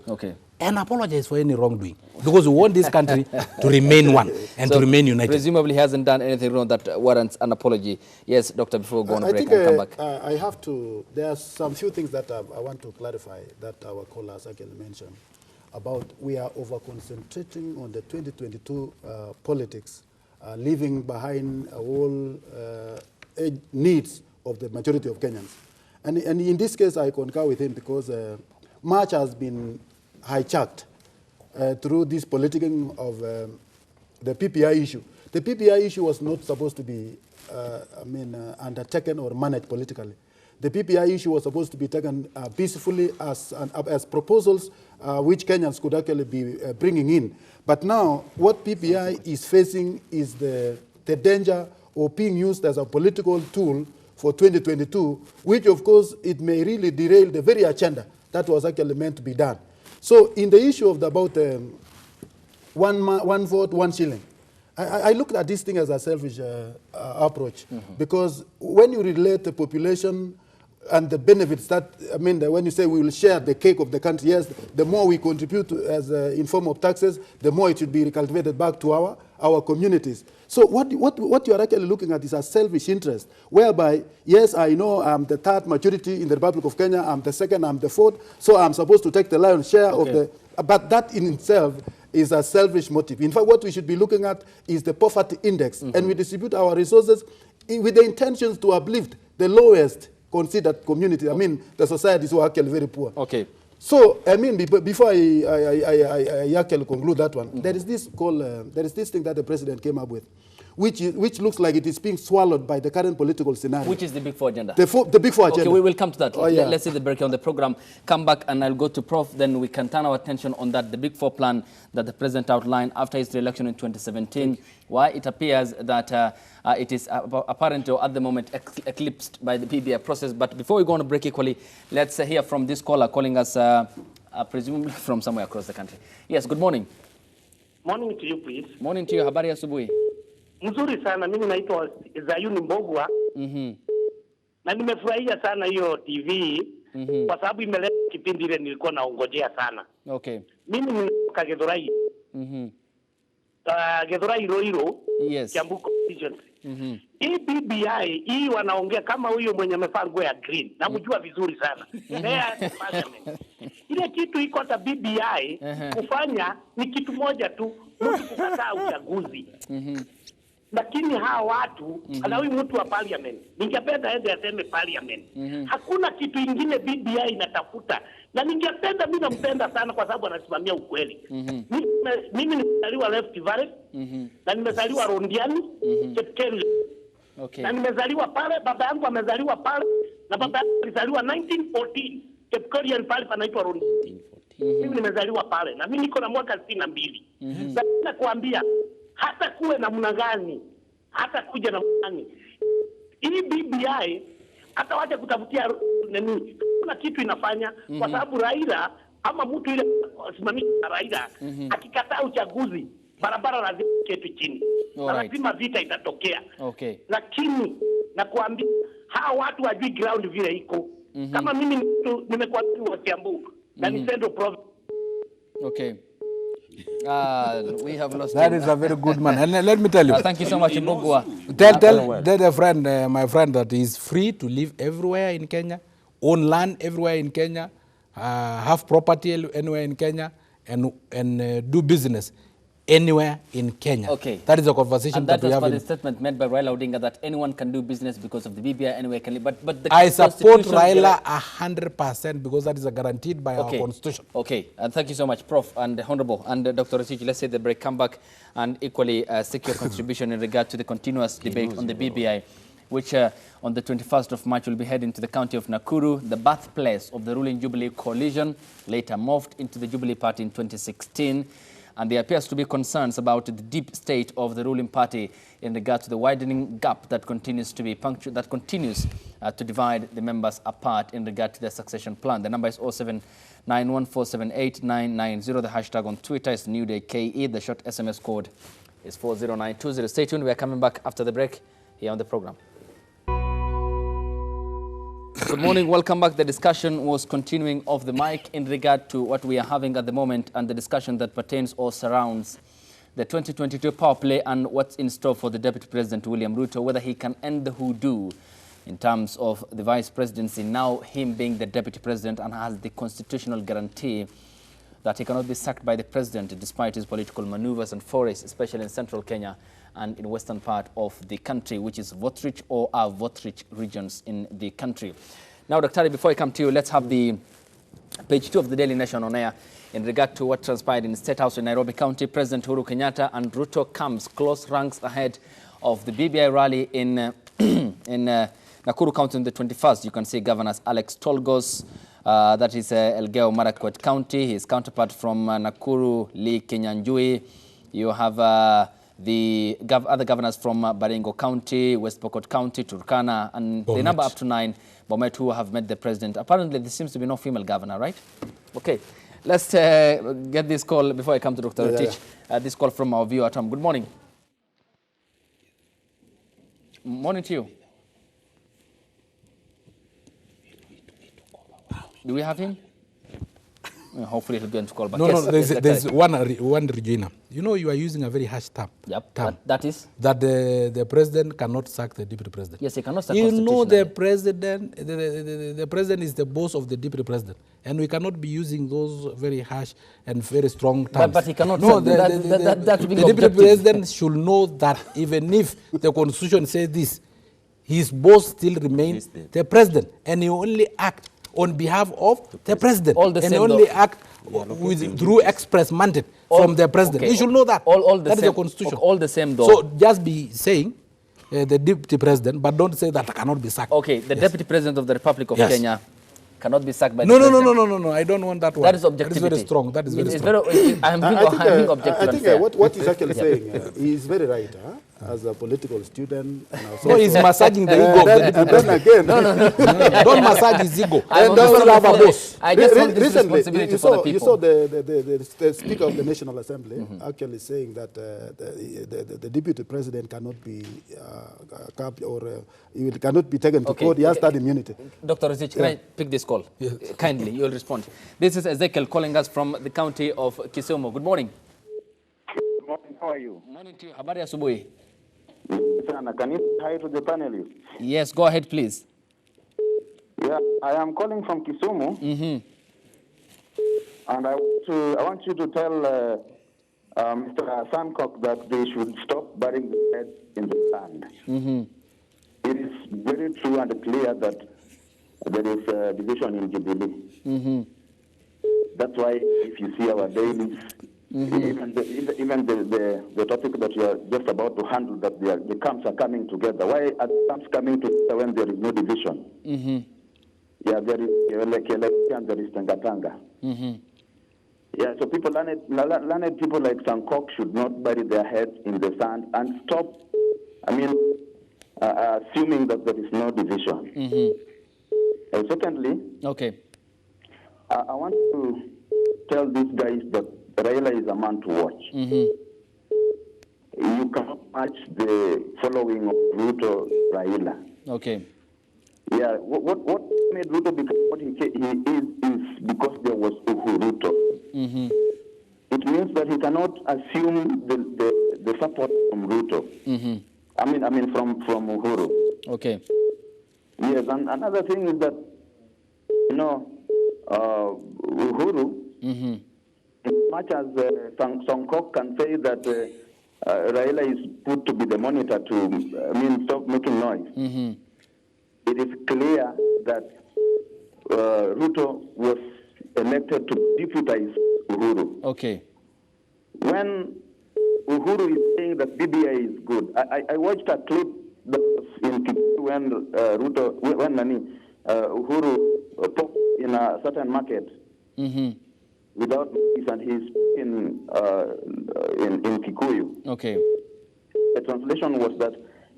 and apologize for any wrongdoing. Because we want this country to remain one and to remain united. Presumably he hasn't done anything wrong that warrants an apology. Yes, Doctor, before we go on a break and come back. I have to, there are some few things that I want to clarify that our caller actually mentioned. about we are over-concentrating on the 2022 politics, leaving behind all needs of the majority of Kenyans. And in this case, I concur with him because much has been hijacked through this politicking of the PPI issue. The PPI issue was not supposed to be, undertaken or managed politically. The PPI issue was supposed to be taken peacefully as proposals which Kenyans could actually be bringing in. But now, what PPI is facing is the danger of being used as a political tool for 2022, which of course it may really derail the very agenda that was actually meant to be done. So in the issue of about one vote, 1 shilling, I looked at this thing as a selfish approach, because when you relate the population and the benefits that, when you say we will share the cake of the country, yes, the more we contribute to, in form of taxes, the more it should be recultivated back to our communities. So what you are actually looking at is a selfish interest, whereby, yes, I know I'm the third majority in the Republic of Kenya, I'm the second, I'm the fourth, so I'm supposed to take the lion's share of the, but that in itself is a selfish motive. In fact, what we should be looking at is the poverty index, and we distribute our resources with the intentions to uplift the lowest considered community, the societies who are actually very poor. Okay. So, before I actually conclude that one, there is this thing that the president came up with, which looks like it is being swallowed by the current political scenario. Which is the Big Four agenda? The Big Four agenda. Okay, we will come to that. Oh, yeah. Let's see the break on the program. Come back and I'll go to Prof. Then we can turn our attention on that, the Big Four plan that the president outlined after his re-election in 2017. Why it appears that it is apparent or at the moment eclipsed by the PBI process. But before we go on a break equally, let's hear from this caller calling us presumably from somewhere across the country. Yes, good morning. Morning to you, please. Morning to you. Habari asubuhi. Mzuri sana, mimi naitwa Zayuni Mbogwa. Na nimefurahia sana hiyo TV kwa sababu imeleta kipindi ile nilikuwa naongojea sana. Okay. Mimi nitoka Githurai. Githurai Roiro. Yes. Kiambu constituency. Hii BBI, hii wanaongea kama huyo mwenye amevaa nguo ya green. Namjua vizuri sana. Ile kitu iko hata BBI kufanya ni kitu moja tu, mtu kukataa uchaguzi. Lakini hawa watu, ana huyu mtu wa parliament, ningependa aende aseme parliament. Hakuna kitu ingine BBI inatafuta. Na ningependa, mimi nampenda sana kwa sababu anasimamia ukweli. Mimi nimezaliwa Left Valley, na nimezaliwa Rondiani, Chepkeli. Okay. Na nimezaliwa pale, baba yangu amezaliwa pale, na baba yangu alizaliwa 1914. Chepkeli pale panaitwa Rondiani. Mimi nimezaliwa pale, na mimi niko na mwaka 62. Sasa nakwambia, hata kuwe namna gani, hata kuja namna gani, hii BBI hata waje kutafutia nini, kuna kitu inafanya kwa sababu Raila ama mtu ile simamisha Raila akikataa uchaguzi, barabara lazima ketu chini, lazima vita itatokea. Okay. Lakini nakwambia hawa watu wajui ground vile iko. Kama mimi nimekuwa wa Kiambu na ni Central Province. Okay. We have lost That him. is a very good man. And let me tell you. Thank you so much, Mbogwa. Tell a friend, my friend, that he is free to live everywhere in Kenya, own land everywhere in Kenya, have property anywhere in Kenya, and do business anywhere in Kenya. Okay. That is a conversation And that we was have. for the statement made by Raila Odinga that anyone can do business because of the BBI anywhere can live. But the I support Constitution Raila 100% because that is guaranteed by our constitution. Okay, and thank you so much, Prof. and Honorable and Dr. Rotich. Let's say the break, come back and equally seek your contribution in regard to the continuous debate on the BBI, which on the 21st of March will be heading to the county of Nakuru, the birthplace of the ruling Jubilee coalition, later morphed into the Jubilee Party in 2016. And there appears to be concerns about the deep state of the ruling party in regard to the widening gap that continues to be to divide the members apart in regard to their succession plan. The number is 0791478990. The hashtag on Twitter is NewDayKE. The short SMS code is 40920. Stay tuned. We are coming back after the break here on the program. Good morning, welcome back. The discussion was continuing off the mic in regard to what we are having at the moment and the discussion that pertains or surrounds the 2022 power play and what's in store for the Deputy President William Ruto, whether he can end the hoodoo in terms of the Vice Presidency, now him being the Deputy President and has the constitutional guarantee that he cannot be sacked by the president despite his political maneuvers and forays, especially in central Kenya and in western part of the country, which is vote-rich or are vote-rich regions in the country. Now, Dr. before I come to you, let's have the page 2 of the Daily Nation on air in regard to what transpired in the State House in Nairobi County. President Uhuru Kenyatta and Ruto comes close ranks ahead of the BBI rally in Nakuru County on the 21st. You can see Governors Alex Tolgos, that is Elgeyo Marakwet County, his counterpart from Nakuru, Lee Kenyanjui. You have the other governors from Baringo County, West Pokot County, Turkana, and the number up to 9, Bomet, who have met the president. Apparently, there seems to be no female governor, right? Okay, let's get this call before I come to Dr. Rotich. This call from our viewer at home. Good morning. Morning to you. Do we have him? Hopefully he'll be able to call back. No, yes, no, there's one Regina. You know, you are using a very harsh term. Yep, that is? That the president cannot sack the deputy president. Yes, he cannot sack You know the president, the president is the boss of the deputy president. And we cannot be using those very harsh and very strong terms. But he cannot no, the deputy president should know that even if the constitution says this, his boss still remains the president. And he only act on behalf of the president. All the and same only act through express mandate from the president. Okay. You should know that. That is the constitution. Okay, all the same though. So just be saying the deputy president, but don't say that cannot be sacked. Okay, the deputy president of the Republic of Kenya cannot be sacked by the president. No. I don't want that one. That is objectivity. That is very strong. That is very strong. I'm being objective. I think what he's actually saying, he's very right. As a political student. No, he's massaging the ego of the deputy president. No. Don't massage his ego. I don't have a boss. I just want this responsibility for the people. You saw the Speaker of the National Assembly actually saying that the deputy president cannot be capped or he cannot be taken to court. He has that immunity. Dr. Rotich, can I pick this call? Yes. Kindly, you'll respond. This is Ezekiel calling us from the county of Kisumu. Good morning. Good morning. How are you? Morning to you. Habari asubuhi. Can you say hi to the panelists? Yes, go ahead, please. Yeah, I am calling from Kisumu. And I want you to tell Mr. Sancock that they should stop burying the head in the sand. It is very true and clear that there is a division in Jubilee. That's why if you see our dailies, even the topic that you are just about to handle, that the camps are coming together. Why are the camps coming together when there is no division? Yeah, there is Keleke and there is Tangatanga. Yeah, so people, learned people like Sancock should not bury their heads in the sand and stop, assuming that there is no division. Secondly, I want to tell these guys that Raila is a man to watch. You cannot match the following of Ruto Raila. Okay. Yeah, what made Ruto become what he is because there was Ruto. It means that he cannot assume the support from Ruto. From Uhuru. Okay. Yes, and another thing is that, Uhuru, as much as Sancock can say that Raila is put to be the monitor to stop making noise, it is clear that Ruto was elected to deputize Uhuru. Okay. When Uhuru is saying that BBI is good, I watched a clip that was in Kikuyu when Uhuru talked in a certain market. Without notice, and he's in Kikuyu. Okay. The translation was that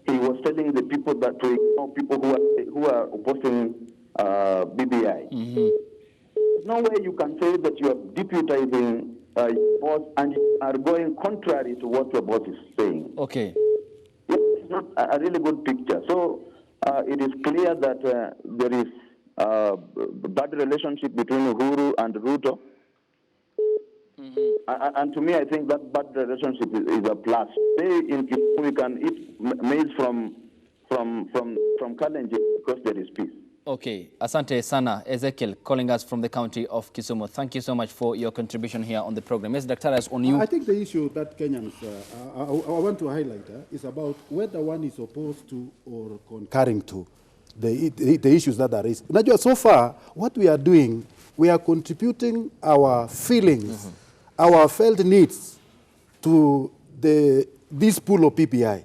he was telling the people that to ignore people who are opposing BBI. There's no way you can say that you are deputizing your boss and you are going contrary to what your boss is saying. Okay. It's not a really good picture. So it is clear that there is a bad relationship between Uhuru and Ruto. And to me, I think that bad relationship is a plus. Say in Kisumu, we can eat maize from Kalenjin because there is peace. Okay, asante sana, Ezekiel, calling us from the county of Kisumu. Thank you so much for your contribution here on the program. Yes, Dr. As on you. I think the issue that Kenyans, I want to highlight is about whether one is opposed to or concurring to the issues that are raised. So far, what we are doing, we are contributing our feelings, our felt needs to this pool of PPI.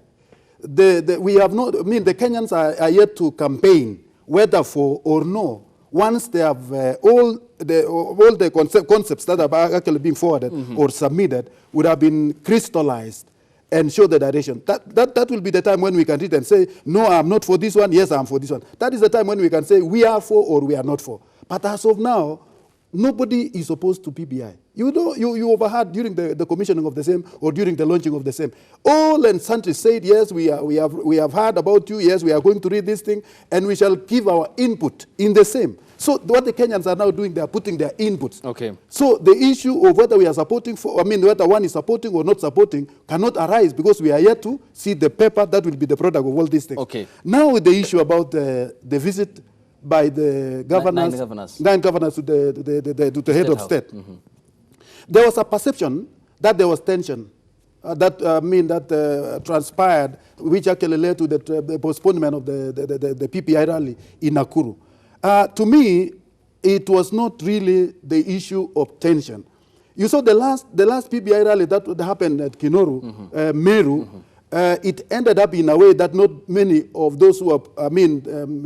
We have not, the Kenyans are yet to campaign, whether for or no, once they have all the concepts that are actually being forwarded or submitted would have been crystallized and show the direction. That will be the time when we can read and say, no, I'm not for this one, yes, I'm for this one. That is the time when we can say we are for or we are not for. But as of now, nobody is opposed to PBI. You overheard during the commissioning of the same or during the launching of the same. All and sundry said, yes, we have heard about you, yes, we are going to read this thing, and we shall give our input in the same. So what the Kenyans are now doing, they are putting their inputs. Okay. So the issue of whether we are supporting, whether one is supporting or not supporting cannot arise because we are yet to see the paper that will be the product of all these things. Okay. Now with the issue about the visit by the governors, nine governors to the head of state. There was a perception that there was tension that transpired, which actually led to the postponement of the PPI rally in Nakuru. To me, it was not really the issue of tension. You saw the last PPI rally that happened at Kinoru, Meru. It ended up in a way that not many of those who are,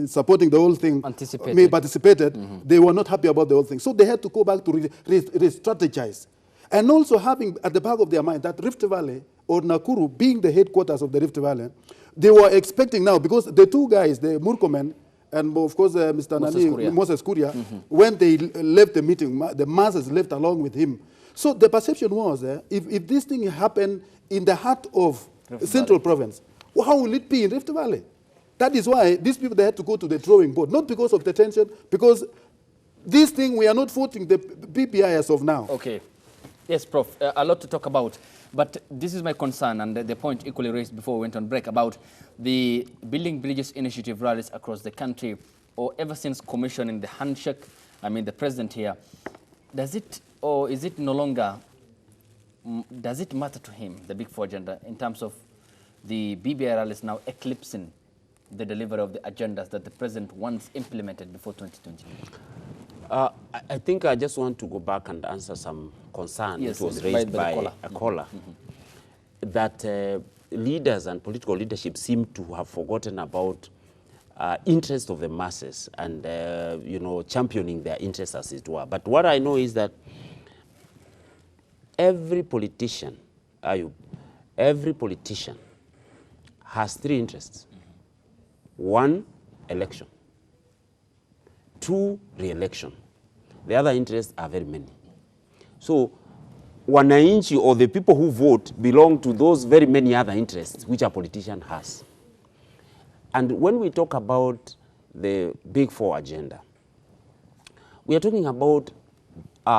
supporting the whole thing participated. They were not happy about the whole thing. So they had to go back to re-strategize. And also having at the back of their mind that Rift Valley or Nakuru being the headquarters of the Rift Valley, they were expecting now, because the two guys, the Murkomen, and of course Mr. Moses Kuria, when they left the meeting, the masses left along with him. So the perception was, if this thing happened in the heart of Central Province, how will it be in Rift Valley? That is why these people, they had to go to the drawing board, not because of the tension, because this thing, we are not voting the PPI as of now. Okay. Yes, Prof, a lot to talk about, but this is my concern, and the point equally raised before we went on break about the Building Bridges Initiative rallies across the country, or ever since commissioning the handshake, the president here, does it, or is it no longer, does it matter to him, the Big Four agenda, in terms of the BBI rallies now eclipsing the delivery of the agendas that the president once implemented before 2020? I think I just want to go back and answer some concern that was raised by a caller, that leaders and political leadership seem to have forgotten about interest of the masses and championing their interests, as it were. But what I know is that every politician, has three interests. One, election. Two, re-election. The other interests are very many. So, wananchi, or the people who vote, belong to those very many other interests which a politician has. And when we talk about the Big Four agenda, we are talking about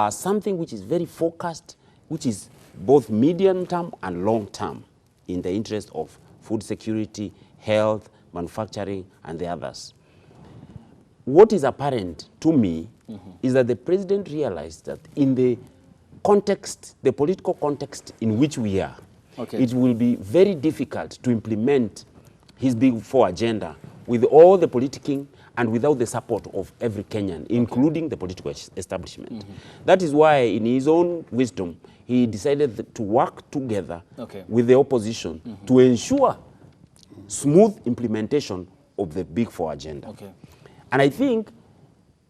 something which is very focused, which is both medium term and long term in the interest of food security, health, manufacturing, and the others. What is apparent to me is that the president realized that in the context, the political context in which we are, it will be very difficult to implement his Big Four agenda with all the politicking and without the support of every Kenyan, including the political establishment. That is why, in his own wisdom, he decided to work together with the opposition to ensure smooth implementation of the Big Four agenda. And I think,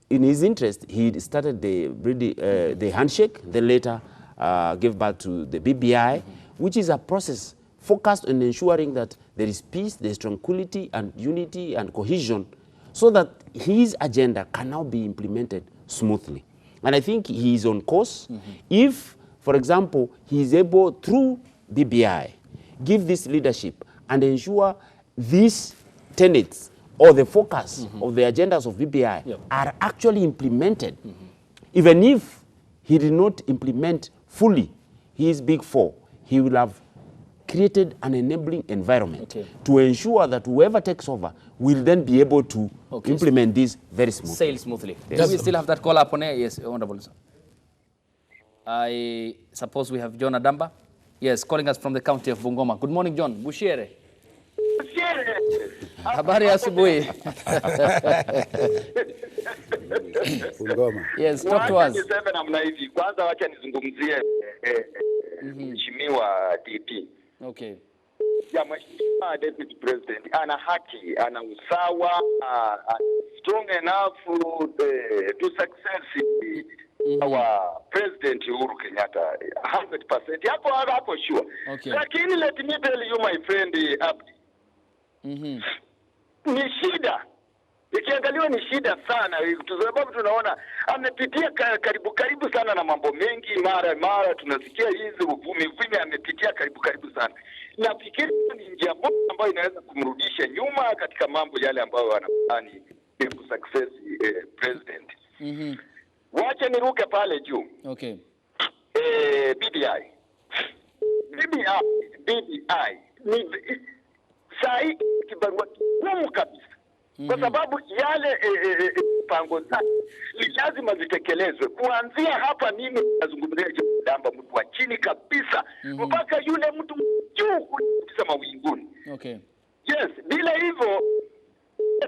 in his interest, he started the handshake, then later gave birth to the BBI, which is a process focused on ensuring that there is peace, there is tranquility and unity and cohesion, so that his agenda can now be implemented smoothly. And I think he is on course. If, for example, he is able, through BBI, give this leadership and ensure these tenets or the focus of the agendas of BBI are actually implemented, even if he did not implement fully his Big Four, he will have created an enabling environment to ensure that whoever takes over will then be able to implement this very smoothly. Sail smoothly. Yes. Do we still have that call up on air? Yes, Honorable. I suppose we have John Adamba. Yes, calling us from the county of Bungoma. Good morning, John. Bushiere. Habari ya asubuhi. Bungoma. Yes, talk to us. Niseme namna hivi. Kwanza wacha nizungumzie mheshimiwa DP. Okay. Ya mheshimiwa deputy president ana haki, ana usawa, strong enough to success our president Uhuru Kenyatta 100%. Hapo sure. Okay. Lakini let me tell you my friend Abdi. Ni shida. Ikiangaliwa ni shida sana kwa sababu tunaona amepitia karibu sana na mambo mengi, mara tunasikia hizi uvumi amepitia karibu sana. Nafikiri ni njia moja ambayo inaweza kumrudisha nyuma katika mambo yale ambayo anafanya ku success president. Wacha niruke pale juu. Okay. BBI ni sahi kibarua kigumu kabisa. Kwa sababu yale pango zake lazima zitekelezwe. Kuanzia hapa mimi nazungumzia Damba, mtu wa chini kabisa mpaka yule mtu juu kabisa mawinguni. Okay. Yes, bila hivyo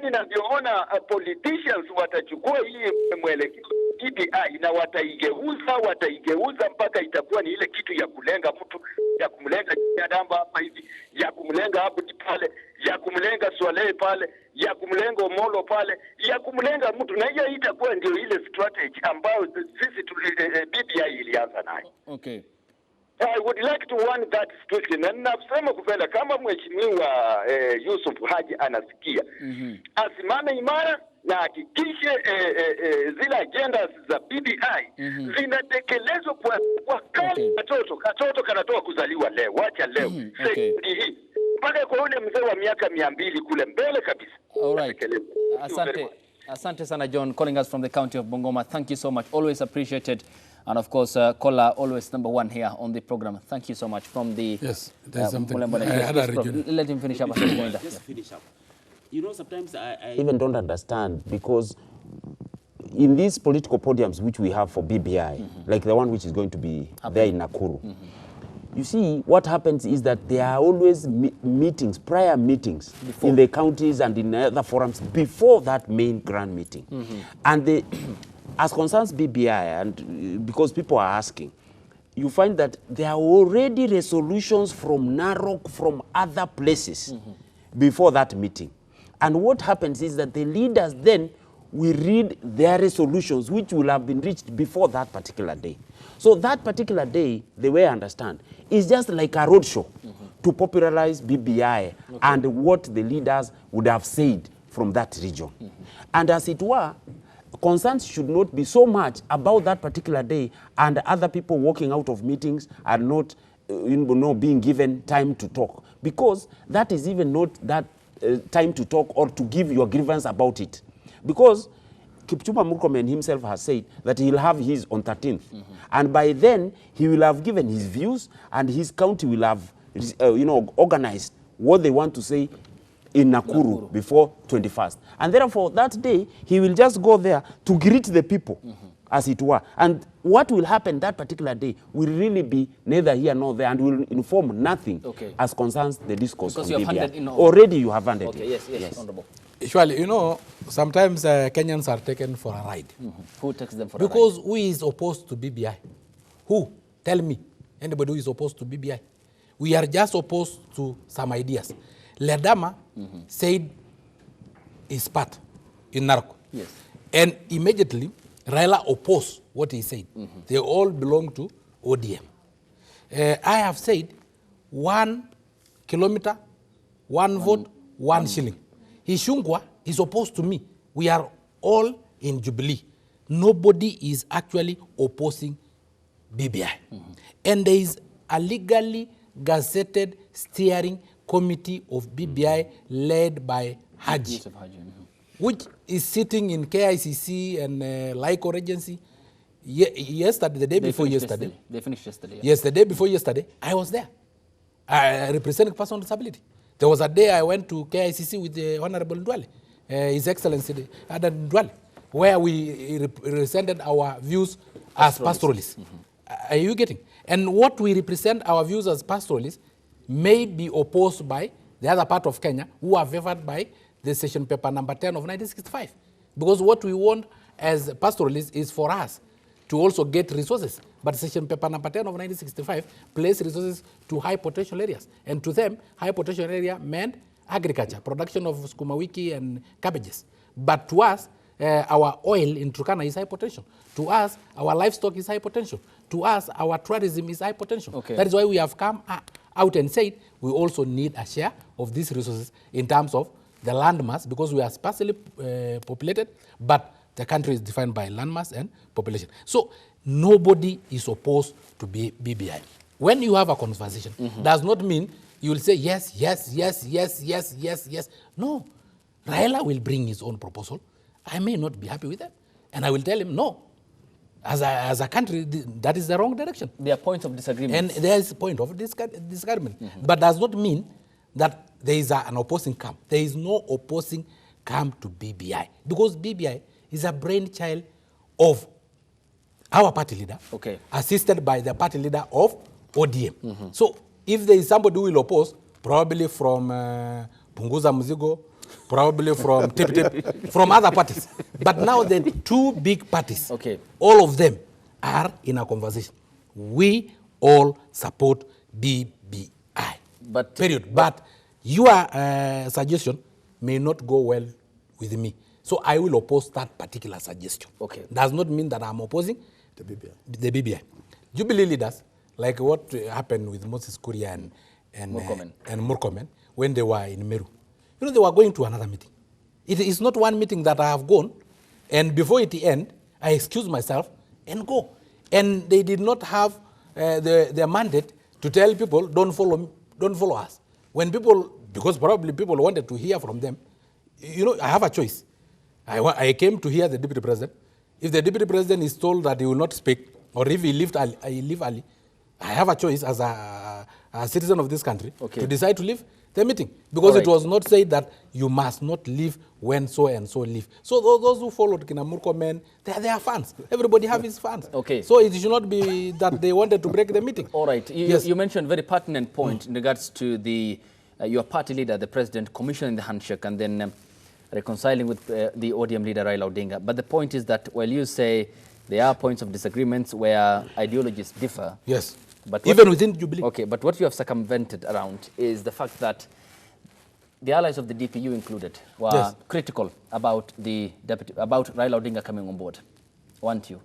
ninavyoona politicians watachukua hii mwelekeo BBI na wataigeuza mpaka itakuwa ni ile kitu ya kulenga mtu, ya kumlenga Damba hapa hivi, ya kumlenga Abdi pale, ya kumlenga Swaleh pale, ya kumlenga Omolo pale, ya kumlenga mtu, na hiyo itakuwa ndio ile strategy ambayo sisi BBI ilianza nayo. Okay. I would like to warn that strictly. Na ninasema kufela kama mheshimiwa Yusuf Haji anasikia, asimame imara na hakikishe zile agendas za BBI zinatekelezwa kwa kali. Katoto kanatoa kuzaliwa leo, wacha leo. Hii mpaka kwa ule mzee wa miaka 200 kule mbele kabisa. All right. Asante sana John, calling us from the county of Bungoma. Thank you so much. Always appreciated. And of course, caller always number one here on the program. Thank you so much from the... Yes, there's something. Let him finish up. Just finish up. You know, sometimes I even don't understand, because in these political podiums which we have for BBI, like the one which is going to be there in Nakuru, you see, what happens is that there are always meetings, prior meetings in the counties and in other forums before that main grand meeting. And as concerns BBI, and because people are asking, you find that there are already resolutions from Narok, from other places before that meeting. And what happens is that the leaders then will read their resolutions, which will have been reached before that particular day. So that particular day, the way I understand, is just like a roadshow to popularize BBI and what the leaders would have said from that region. And as it were, concerns should not be so much about that particular day and other people walking out of meetings and not being given time to talk, because that is even not that time to talk or to give your grievance about it. Because Kipchumba Murkomen himself has said that he'll have his on 13th. And by then, he will have given his views and his county will have organized what they want to say in Nakuru before 21st. And therefore, that day, he will just go there to greet the people, as it were. And what will happen that particular day will really be neither here nor there and will inform nothing as concerns the discourse on BBI. Already you have handed it. Yes. Honorable. Usually, you know, sometimes Kenyans are taken for a ride. Who takes them for a ride? Because who is opposed to BBI? Who? Tell me. Anybody who is opposed to BBI? We are just opposed to some ideas. Ledama said his part in Narok. Yes. And immediately, Raila opposed what he said. They all belong to ODM. I have said 1 kilometer, 1 vote, 1 shilling. Ishungwa is opposed to me. We are all in Jubilee. Nobody is actually opposing BBI. And there is a legally gazetted steering committee of BBI led by Haji, which is sitting in KICC and LICO Regency. Yesterday, the day before yesterday. They finished yesterday. Yes, the day before yesterday, I was there. representing person with disability. There was a day I went to KICC with the Honorable Ndwale, His Excellency Adan Ndwale, where we represented our views as pastoralists. Are you getting? And what we represent our views as pastoralists may be opposed by the other part of Kenya who are favored by the session paper number 10 of 1965. Because what we want as pastoralists is for us to also get resources. But session paper number 10 of 1965 placed resources to high potential areas. And to them, high potential area meant agriculture, production of sukuma wiki and cabbages. But to us, our oil in Turkana is high potential. To us, our livestock is high potential. To us, our tourism is high potential. Okay. That is why we have come out and said we also need a share of these resources in terms of the landmass, because we are sparsely populated, but the country is defined by landmass and population. So nobody is opposed to BBI. When you have a conversation, does not mean you will say yes, yes, yes, yes, yes, yes, yes. No. Raila will bring his own proposal. I may not be happy with that. And I will tell him, no. As a country, that is the wrong direction. There are points of disagreement. And there is a point of disagreement. But does not mean that there is an opposing camp. There is no opposing camp to BBI. Because BBI is a brainchild of our party leader, assisted by the party leader of ODM. So if there is somebody who will oppose, probably from Punguza Muzigo, probably from Tip Tip, from other parties. But now the two big parties, all of them are in a conversation. We all support BBI. But period. But your suggestion may not go well with me. So I will oppose that particular suggestion. Does not mean that I'm opposing the BBI. Jubilee leaders, like what happened with Moses Kuria and Murkomen when they were in Meru. You know, they were going to another meeting. It is not one meeting that I have gone, and before it end, I excuse myself and go. And they did not have the mandate to tell people, don't follow us. When people, because probably people wanted to hear from them, you know, I have a choice. I came to hear the deputy president. If the deputy president is told that he will not speak, or if he leave early, I have a choice as a citizen of this country to decide to leave the meeting. Because it was not said that you must not leave when so and so leave. So those who followed Kina Murkomen, they are fans. Everybody have his fans. So it should not be that they wanted to break the meeting. All right. You mentioned a very pertinent point in regards to the your party leader, the president, commissioning the handshake and then reconciling with the ODM leader Raila Odinga. But the point is that while you say there are points of disagreements where ideologies differ. Yes. But even within Jubilee. Okay, but what you have circumvented around is the fact that the allies of the DPU included were critical about about Raila Odinga coming on board. Weren't you?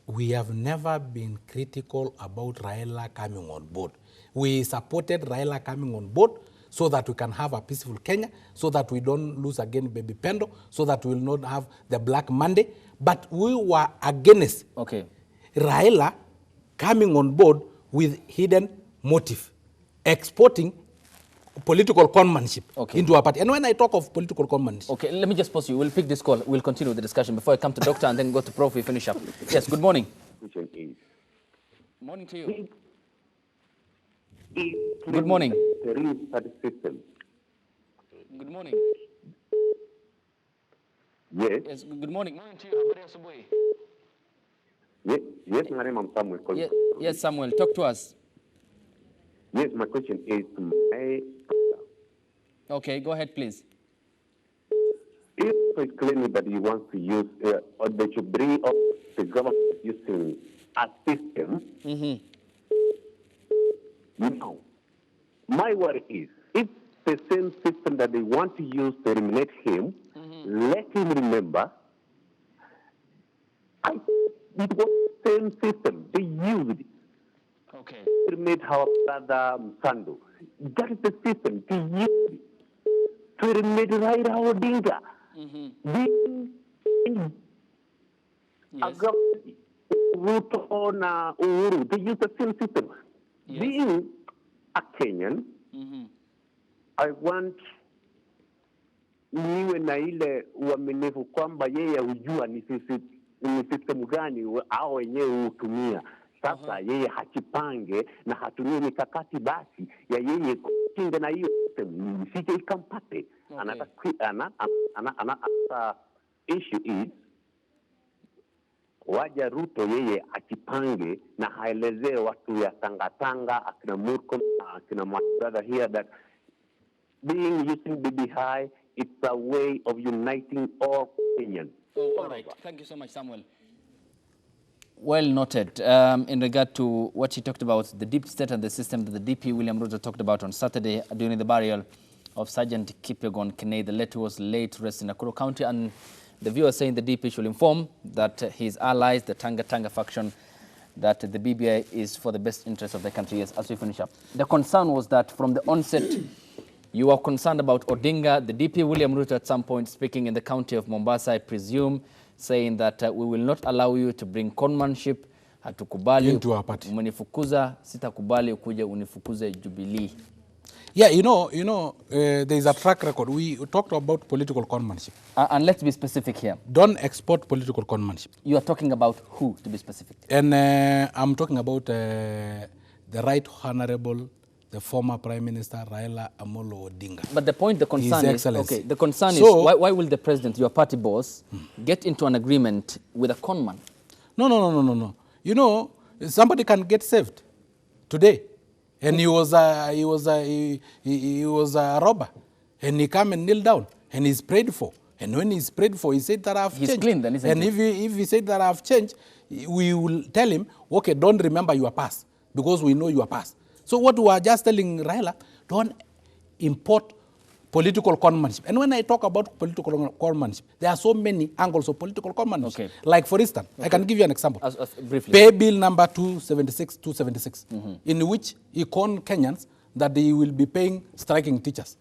We have never been critical about Raila coming on board. We supported Raila coming on board so that we can have a peaceful Kenya, so that we don't lose again Baby Pendo, so that we will not have the Black Monday. But we were against Raila coming on board with hidden motive, exporting political conmanship into our party. And when I talk of political conmanship... Okay, let me just pause you. We'll pick this call. We'll continue the discussion before I come to Doctor and then go to Prof. We finish up. Yes, good morning. Morning to you. Good morning. System. Good morning. Yes. Yes, good morning. Morning to you. Yes, my name is Samuel. Yes, Samuel, talk to us. Yes, my question is to my... Okay, go ahead, please. If it's claiming that he wants to use, or they should bring up the government using a system, now, my worry is, if the same system that they want to use to eliminate him, let him remember, it was the same system. They used it. Okay. They made our brother Sandu. That is the system. They used it to eliminate Raila Odinga. Ruto na Uhuru, they use the same system. Being a Kenyan, I want niwe na ile uaminifu kwamba yeye hujua ni system gani hao wenyewe hutumia. Sasa yeye hachipange na hatumie mikakati basi ya yeye kushinda na hiyo msije ikampate. Issue is waja Ruto yeye achipange na haelezee watu ya Tanga akina Murkomen akina my brother here that using BBI, it's a way of uniting all Kenyans. All right. Thank you so much, Samuel. Well noted. In regard to what he talked about, the deep state and the system that the DP William Ruto talked about on Saturday during the burial of Sergeant Kipyegon Kenei, the late was late to rest in Nakuru County, and the viewer saying the DP should inform that his allies, the Tanga faction, that the BBI is for the best interest of the country. Yes, as we finish up. The concern was that from the onset, you are concerned about Odinga, the DP William Ruto at some point speaking in the county of Mombasa, I presume, saying that we will not allow you to bring conmanship, hatukubali into our party. Umenifukuza, sitakubali ukuje unifukuze Jubilee. Yeah, there is a track record. We talked about political conmanship. And let's be specific here. Don't export political conmanship. You are talking about who, to be specific? And I'm talking about the Right Honorable, the former Prime Minister Raila Amolo Odinga. But the concern is, okay, the concern is why will the president, your party boss, get into an agreement with a conman? No. Somebody can get saved today. And he was a robber. And he come and kneel down. And he's prayed for. And when he's prayed for, he said that I've changed. He's clean then, isn't he? And if he said that I've changed, we will tell him, okay, don't remember your past. Because we know your past. So what we are just telling Raila, don't import political conmanship. And when I talk about political conmanship, there are so many angles of political conmanship. Okay. Like, for instance, I can give you an example. Briefly. Pay bill number 276, in which he conned Kenyans that they will be paying striking teachers.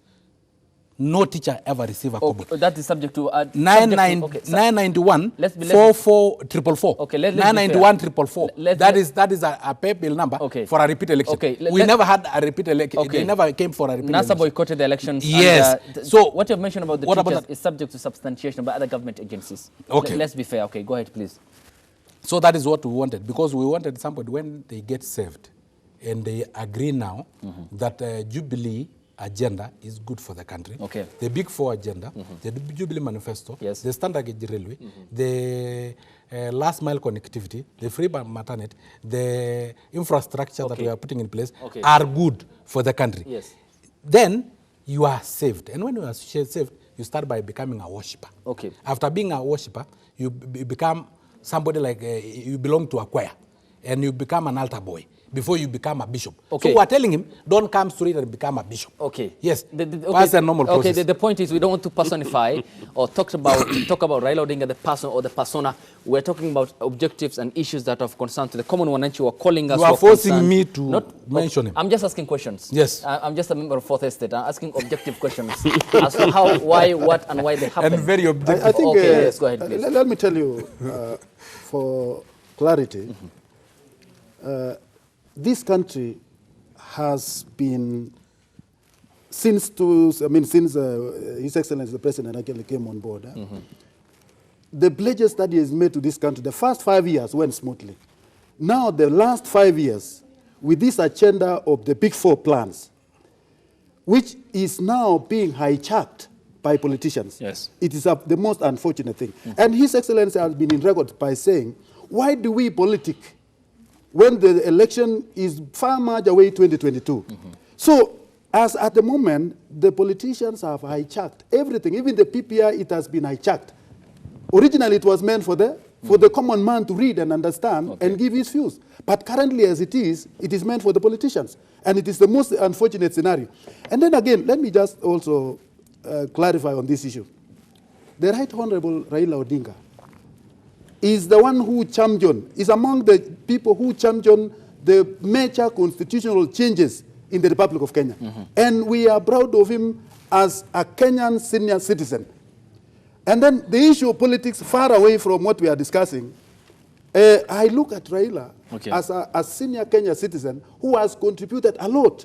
No teacher ever received a kobo. That is subject to 991 44444. Okay, let's 991 444. That is a pay bill number for a repeat election. Okay, we never had a repeat election. Okay. They never came for a repeat NASA election. boycotted the elections. Yes. And, so what you've mentioned about the teachers about is subject to substantiation by other government agencies. Okay. Let's be fair. Okay, go ahead, please. So that is what we wanted, because we wanted somebody when they get saved and they agree now that Jubilee agenda is good for the country. Okay. The Big Four agenda, the Jubilee Manifesto, yes, the Standard Gauge Railway, the last mile connectivity, the free maternity, the infrastructure that we are putting in place are good for the country. Yes. Then you are saved. And when you are saved, you start by becoming a worshipper. Okay. After being a worshipper, you become somebody like you belong to a choir, and you become an altar boy before you become a bishop. Okay. So we are telling him, don't come straight and become a bishop. Okay. Yes. Pass a normal process. Okay. The point is, we don't want to personify or talk about Raila Odinga, the person or the persona. We're talking about objectives and issues that are of concern to the common one. And you are calling us. You are forcing me to mention him. I'm just asking questions. Yes. I'm just a member of Fourth Estate. I'm asking objective questions as to how, why, what, and why they happen. And very objective. I think. Yes, go ahead, please. Let me tell you, for clarity. This country has been, since His Excellency the President actually came on board, the pledges that he has made to this country, the first 5 years went smoothly. Now the last 5 years, with this agenda of the Big Four plans, which is now being hijacked by politicians. Yes. It is the most unfortunate thing. And His Excellency has been in record by saying, why do we politic when the election is far much away 2022. So, as at the moment, the politicians have hijacked everything. Even the PPI, it has been hijacked. Originally, it was meant for the common man to read and understand and give his views. But currently, as it is meant for the politicians. And it is the most unfortunate scenario. And then again, let me just also clarify on this issue. The Right Honorable Raila Odinga is the one who is among the people who championed the major constitutional changes in the Republic of Kenya. And we are proud of him as a Kenyan senior citizen. And then the issue of politics, far away from what we are discussing, I look at Raila as a senior Kenyan citizen who has contributed a lot.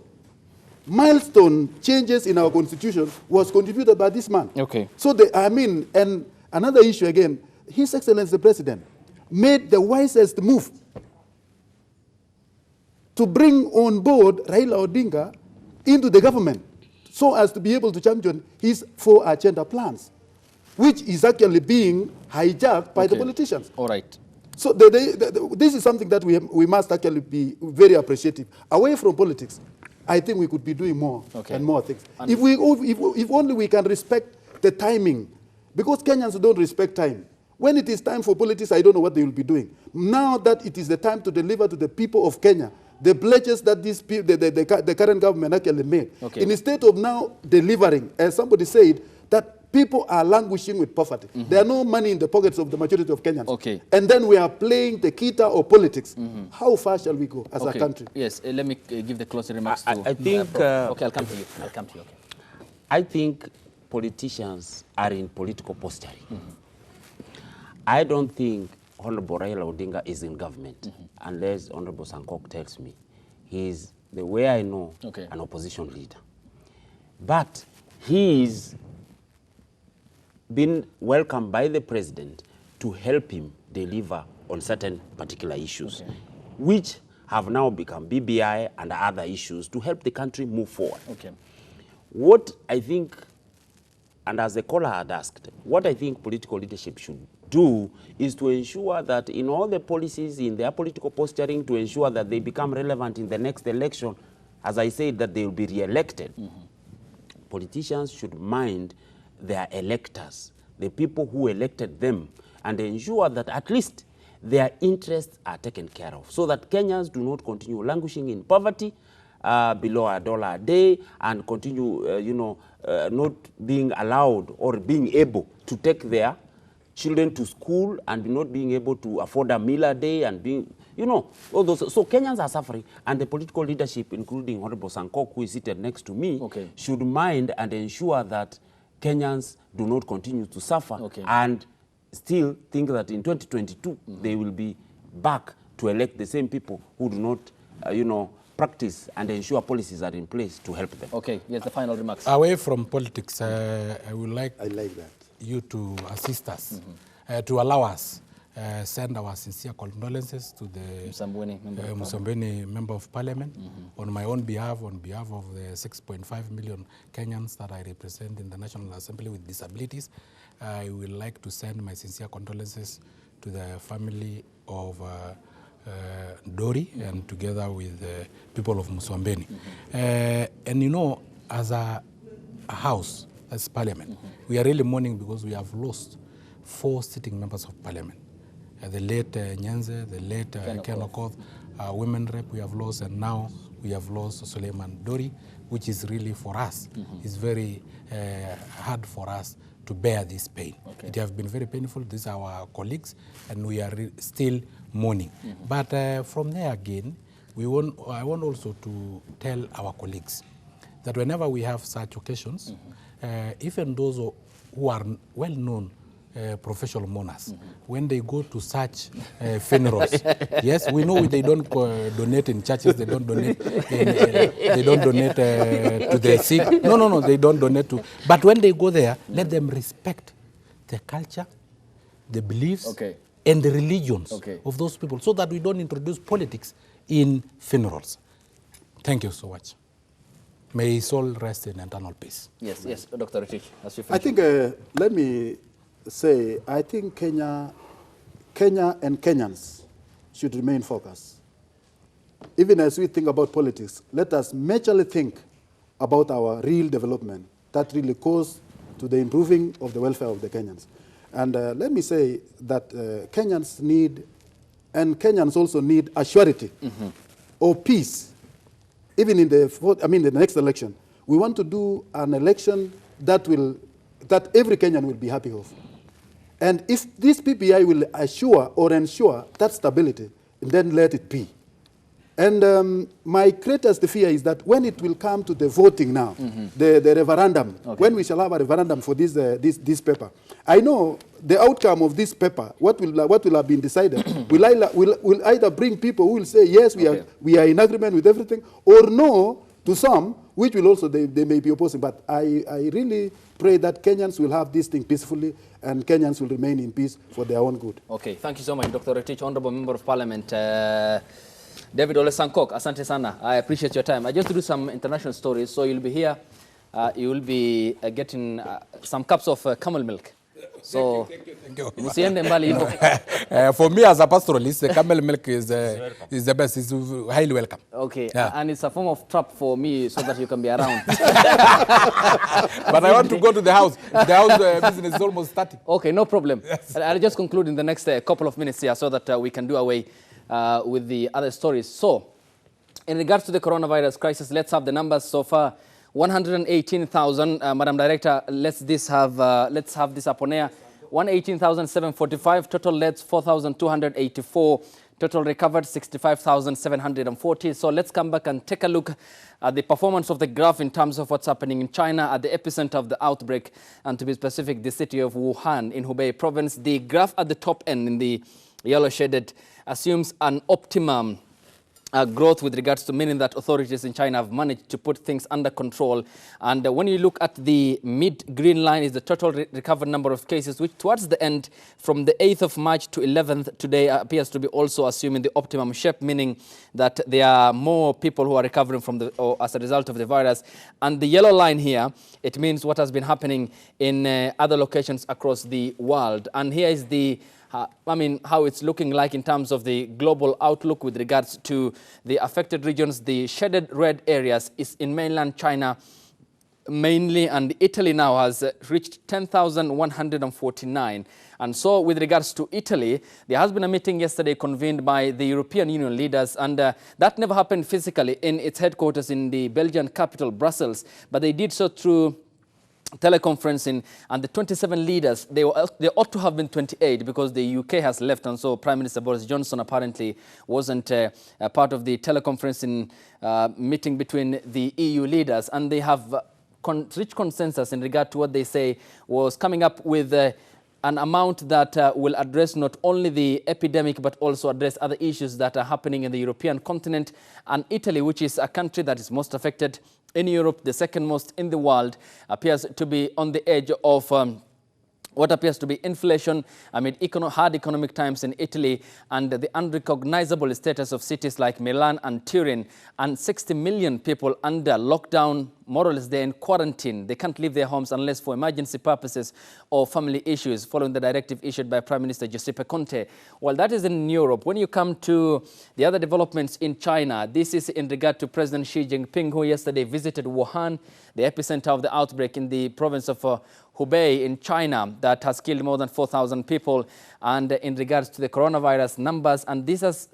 Milestone changes in our constitution was contributed by this man. Okay. So, and another issue again, His Excellency the President made the wisest move to bring on board Raila Odinga into the government so as to be able to champion his 4 agenda plans, which is actually being hijacked by the politicians. All right. So this is something that we must actually be very appreciative. Away from politics, I think we could be doing more and more things. If only we can respect the timing, because Kenyans don't respect time. When it is time for politics, I don't know what they will be doing. Now that it is the time to deliver to the people of Kenya the pledges that the current government actually made, instead of now delivering, as somebody said, that people are languishing with poverty. There are no money in the pockets of the majority of Kenyans. And then we are playing the kita of politics. How far shall we go as a country? Yes, let me give the closing remarks to I think... okay, I'll come to you. I'll come to you. Okay. I think politicians are in political posturing. I don't think Honorable Raila Odinga is in government, unless Honorable Sankok tells me. He is, the way I know, an opposition leader. But he is been welcomed by the president to help him deliver on certain particular issues, which have now become BBI and other issues to help the country move forward. What I think, and as the caller had asked, what I think political leadership should do is to ensure that in all the policies, in their political posturing, to ensure that they become relevant in the next election, as I said, that they will be re-elected. Politicians should mind their electors, the people who elected them, and ensure that at least their interests are taken care of, so that Kenyans do not continue languishing in poverty, below $1 a day, and continue, not being allowed or being able to take their children to school and not being able to afford a meal a day and being, all those. So Kenyans are suffering, and the political leadership, including Honorable Sankok, who is seated next to me, should mind and ensure that Kenyans do not continue to suffer and still think that in 2022 they will be back to elect the same people who do not, practice and ensure policies are in place to help them. Okay, yes, the final remarks. Away from politics, I would like, that. You to assist us, to allow us send our sincere condolences to the Musambweni Member of Parliament on my own behalf, on behalf of the 6.5 million Kenyans that I represent in the National Assembly with disabilities. I would like to send my sincere condolences to the family of Dori and together with the people of Musambweni. And as a house, as Parliament, we are really mourning because we have lost 4 sitting members of Parliament. The late Nyanze, the late Ken Okoth, women rep we have lost, and now we have lost Suleiman Dori, which is really for us, it's very hard for us to bear this pain. It has been very painful. These are our colleagues, and we are still mourning. But from there again, I want also to tell our colleagues that whenever we have such occasions, even those who are well-known professional mourners, when they go to such funerals, yes, we know they don't donate in churches, they don't donate, they don't donate to the sick. No, they don't donate to. But when they go there, let them respect the culture, the beliefs, and the religions of those people, so that we don't introduce politics in funerals. Thank you so much. May his soul rest in eternal peace. Yes, yes, Dr. Rotich, as you finish. I think, let me say, I think Kenya and Kenyans should remain focused. Even as we think about politics, let us majorly think about our real development that really goes to the improving of the welfare of the Kenyans. And let me say that Kenyans need, and Kenyans also need a surety or peace. Even in the next election, we want to do an election that every Kenyan will be happy of. And if this PPI will assure or ensure that stability, then let it be. And my greatest fear is that when it will come to the voting now, the referendum, when we shall have a referendum for this paper, I know the outcome of this paper, what will have been decided, will either bring people who will say, yes, we are in agreement with everything, or no to some, which will also, they may be opposing. But I really pray that Kenyans will have this thing peacefully, and Kenyans will remain in peace for their own good. Okay, thank you so much, Dr. Rotich, Honorable Member of Parliament. David Ole Sankok, asante sana. I appreciate your time. I just do some international stories, so you'll be here. You will be getting some cups of camel milk. So, thank you. Musiende mbali hivyo. For me as a pastoralist, the camel milk is the best. It's highly welcome. Okay, and it's a form of trap for me so that you can be around. But I want to go to the house. The house business is almost starting. Okay, no problem. Yes. I'll just conclude in the next couple of minutes here so that we can do away with the other stories. So, in regards to the coronavirus crisis, let's have the numbers so far. 118,000, Madam Director, let's have this up on air. 118,745, total deaths 4,284, total recovered 65,740. So let's come back and take a look at the performance of the graph in terms of what's happening in China at the epicenter of the outbreak, and to be specific, the city of Wuhan in Hubei province. The graph at the top end in the yellow shaded assumes an optimum growth with regards to, meaning that authorities in China have managed to put things under control. And when you look at the mid-green line is the total recovered number of cases, which towards the end, from the 8th of March to 11th today, appears to be also assuming the optimum shape, meaning that there are more people who are recovering from or as a result of the virus. And the yellow line here, it means what has been happening in other locations across the world. And here is the how it's looking like in terms of the global outlook with regards to the affected regions. The shaded red areas is in mainland China mainly, and Italy now has reached 10,149. And so with regards to Italy, there has been a meeting yesterday convened by the European Union leaders, and that never happened physically in its headquarters in the Belgian capital, Brussels, but they did so through teleconferencing, and the 27 leaders, they ought to have been 28 because the UK has left, and so Prime Minister Boris Johnson apparently wasn't a part of the teleconferencing meeting between the EU leaders, and they have reached consensus in regard to what they say was coming up with an amount that will address not only the epidemic but also address other issues that are happening in the European continent. And Italy, which is a country that is most affected in Europe, the second most in the world, appears to be on the edge of what appears to be inflation amid hard economic times in Italy, and the unrecognizable status of cities like Milan and Turin, and 60 million people under lockdown. More or less, they're in quarantine. They can't leave their homes unless for emergency purposes or family issues, following the directive issued by Prime Minister Giuseppe Conte. Well, that is in Europe. When you come to the other developments in China, this is in regard to President Xi Jinping, who yesterday visited Wuhan, the epicenter of the outbreak in the province of Hubei in China, that has killed more than 4,000 people. And in regards to the coronavirus numbers, and this has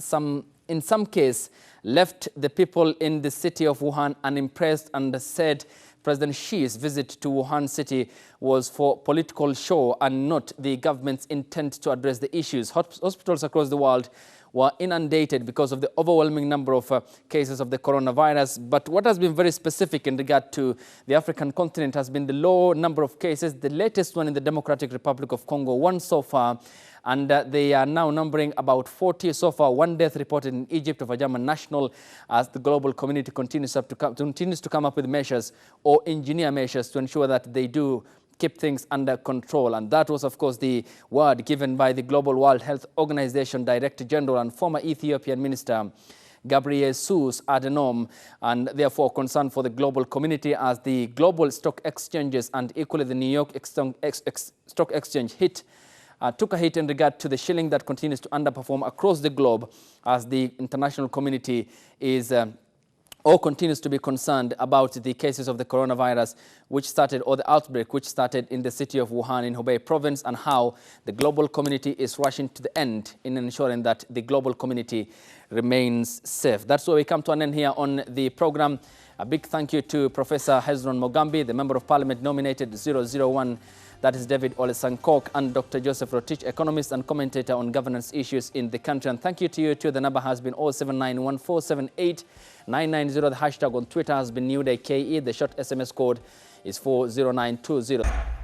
in some case left the people in the city of Wuhan unimpressed, and said President Xi's visit to Wuhan city was for political show and not the government's intent to address the issues. Hospitals across the world were inundated because of the overwhelming number of cases of the coronavirus. But what has been very specific in regard to the African continent has been the low number of cases. The latest one in the Democratic Republic of Congo, one so far, and they are now numbering about 40 so far. One death reported in Egypt of a German national, as the global community continues to come up with measures or engineer measures to ensure that they do keep things under control. And that was, of course, the word given by the Global World Health Organization Director General and former Ethiopian Minister Gabriel Sus Adenom, and therefore concern for the global community as the global stock exchanges and equally the New York Stock Exchange took a hit in regard to the shilling that continues to underperform across the globe, as the international community is or continues to be concerned about the cases of the coronavirus or the outbreak which started in the city of Wuhan in Hubei province, and how the global community is rushing to the end in ensuring that the global community remains safe. That's where we come to an end here on the program. A big thank you to Professor Hezron Mogambi, the Member of Parliament nominated 001, that is David Ole Sankok, and Dr. Joseph Rotich, economist and commentator on governance issues in the country. And thank you to you too. The number has been 0791478 990. The hashtag on Twitter has been NewDayKE. The short SMS code is 40920.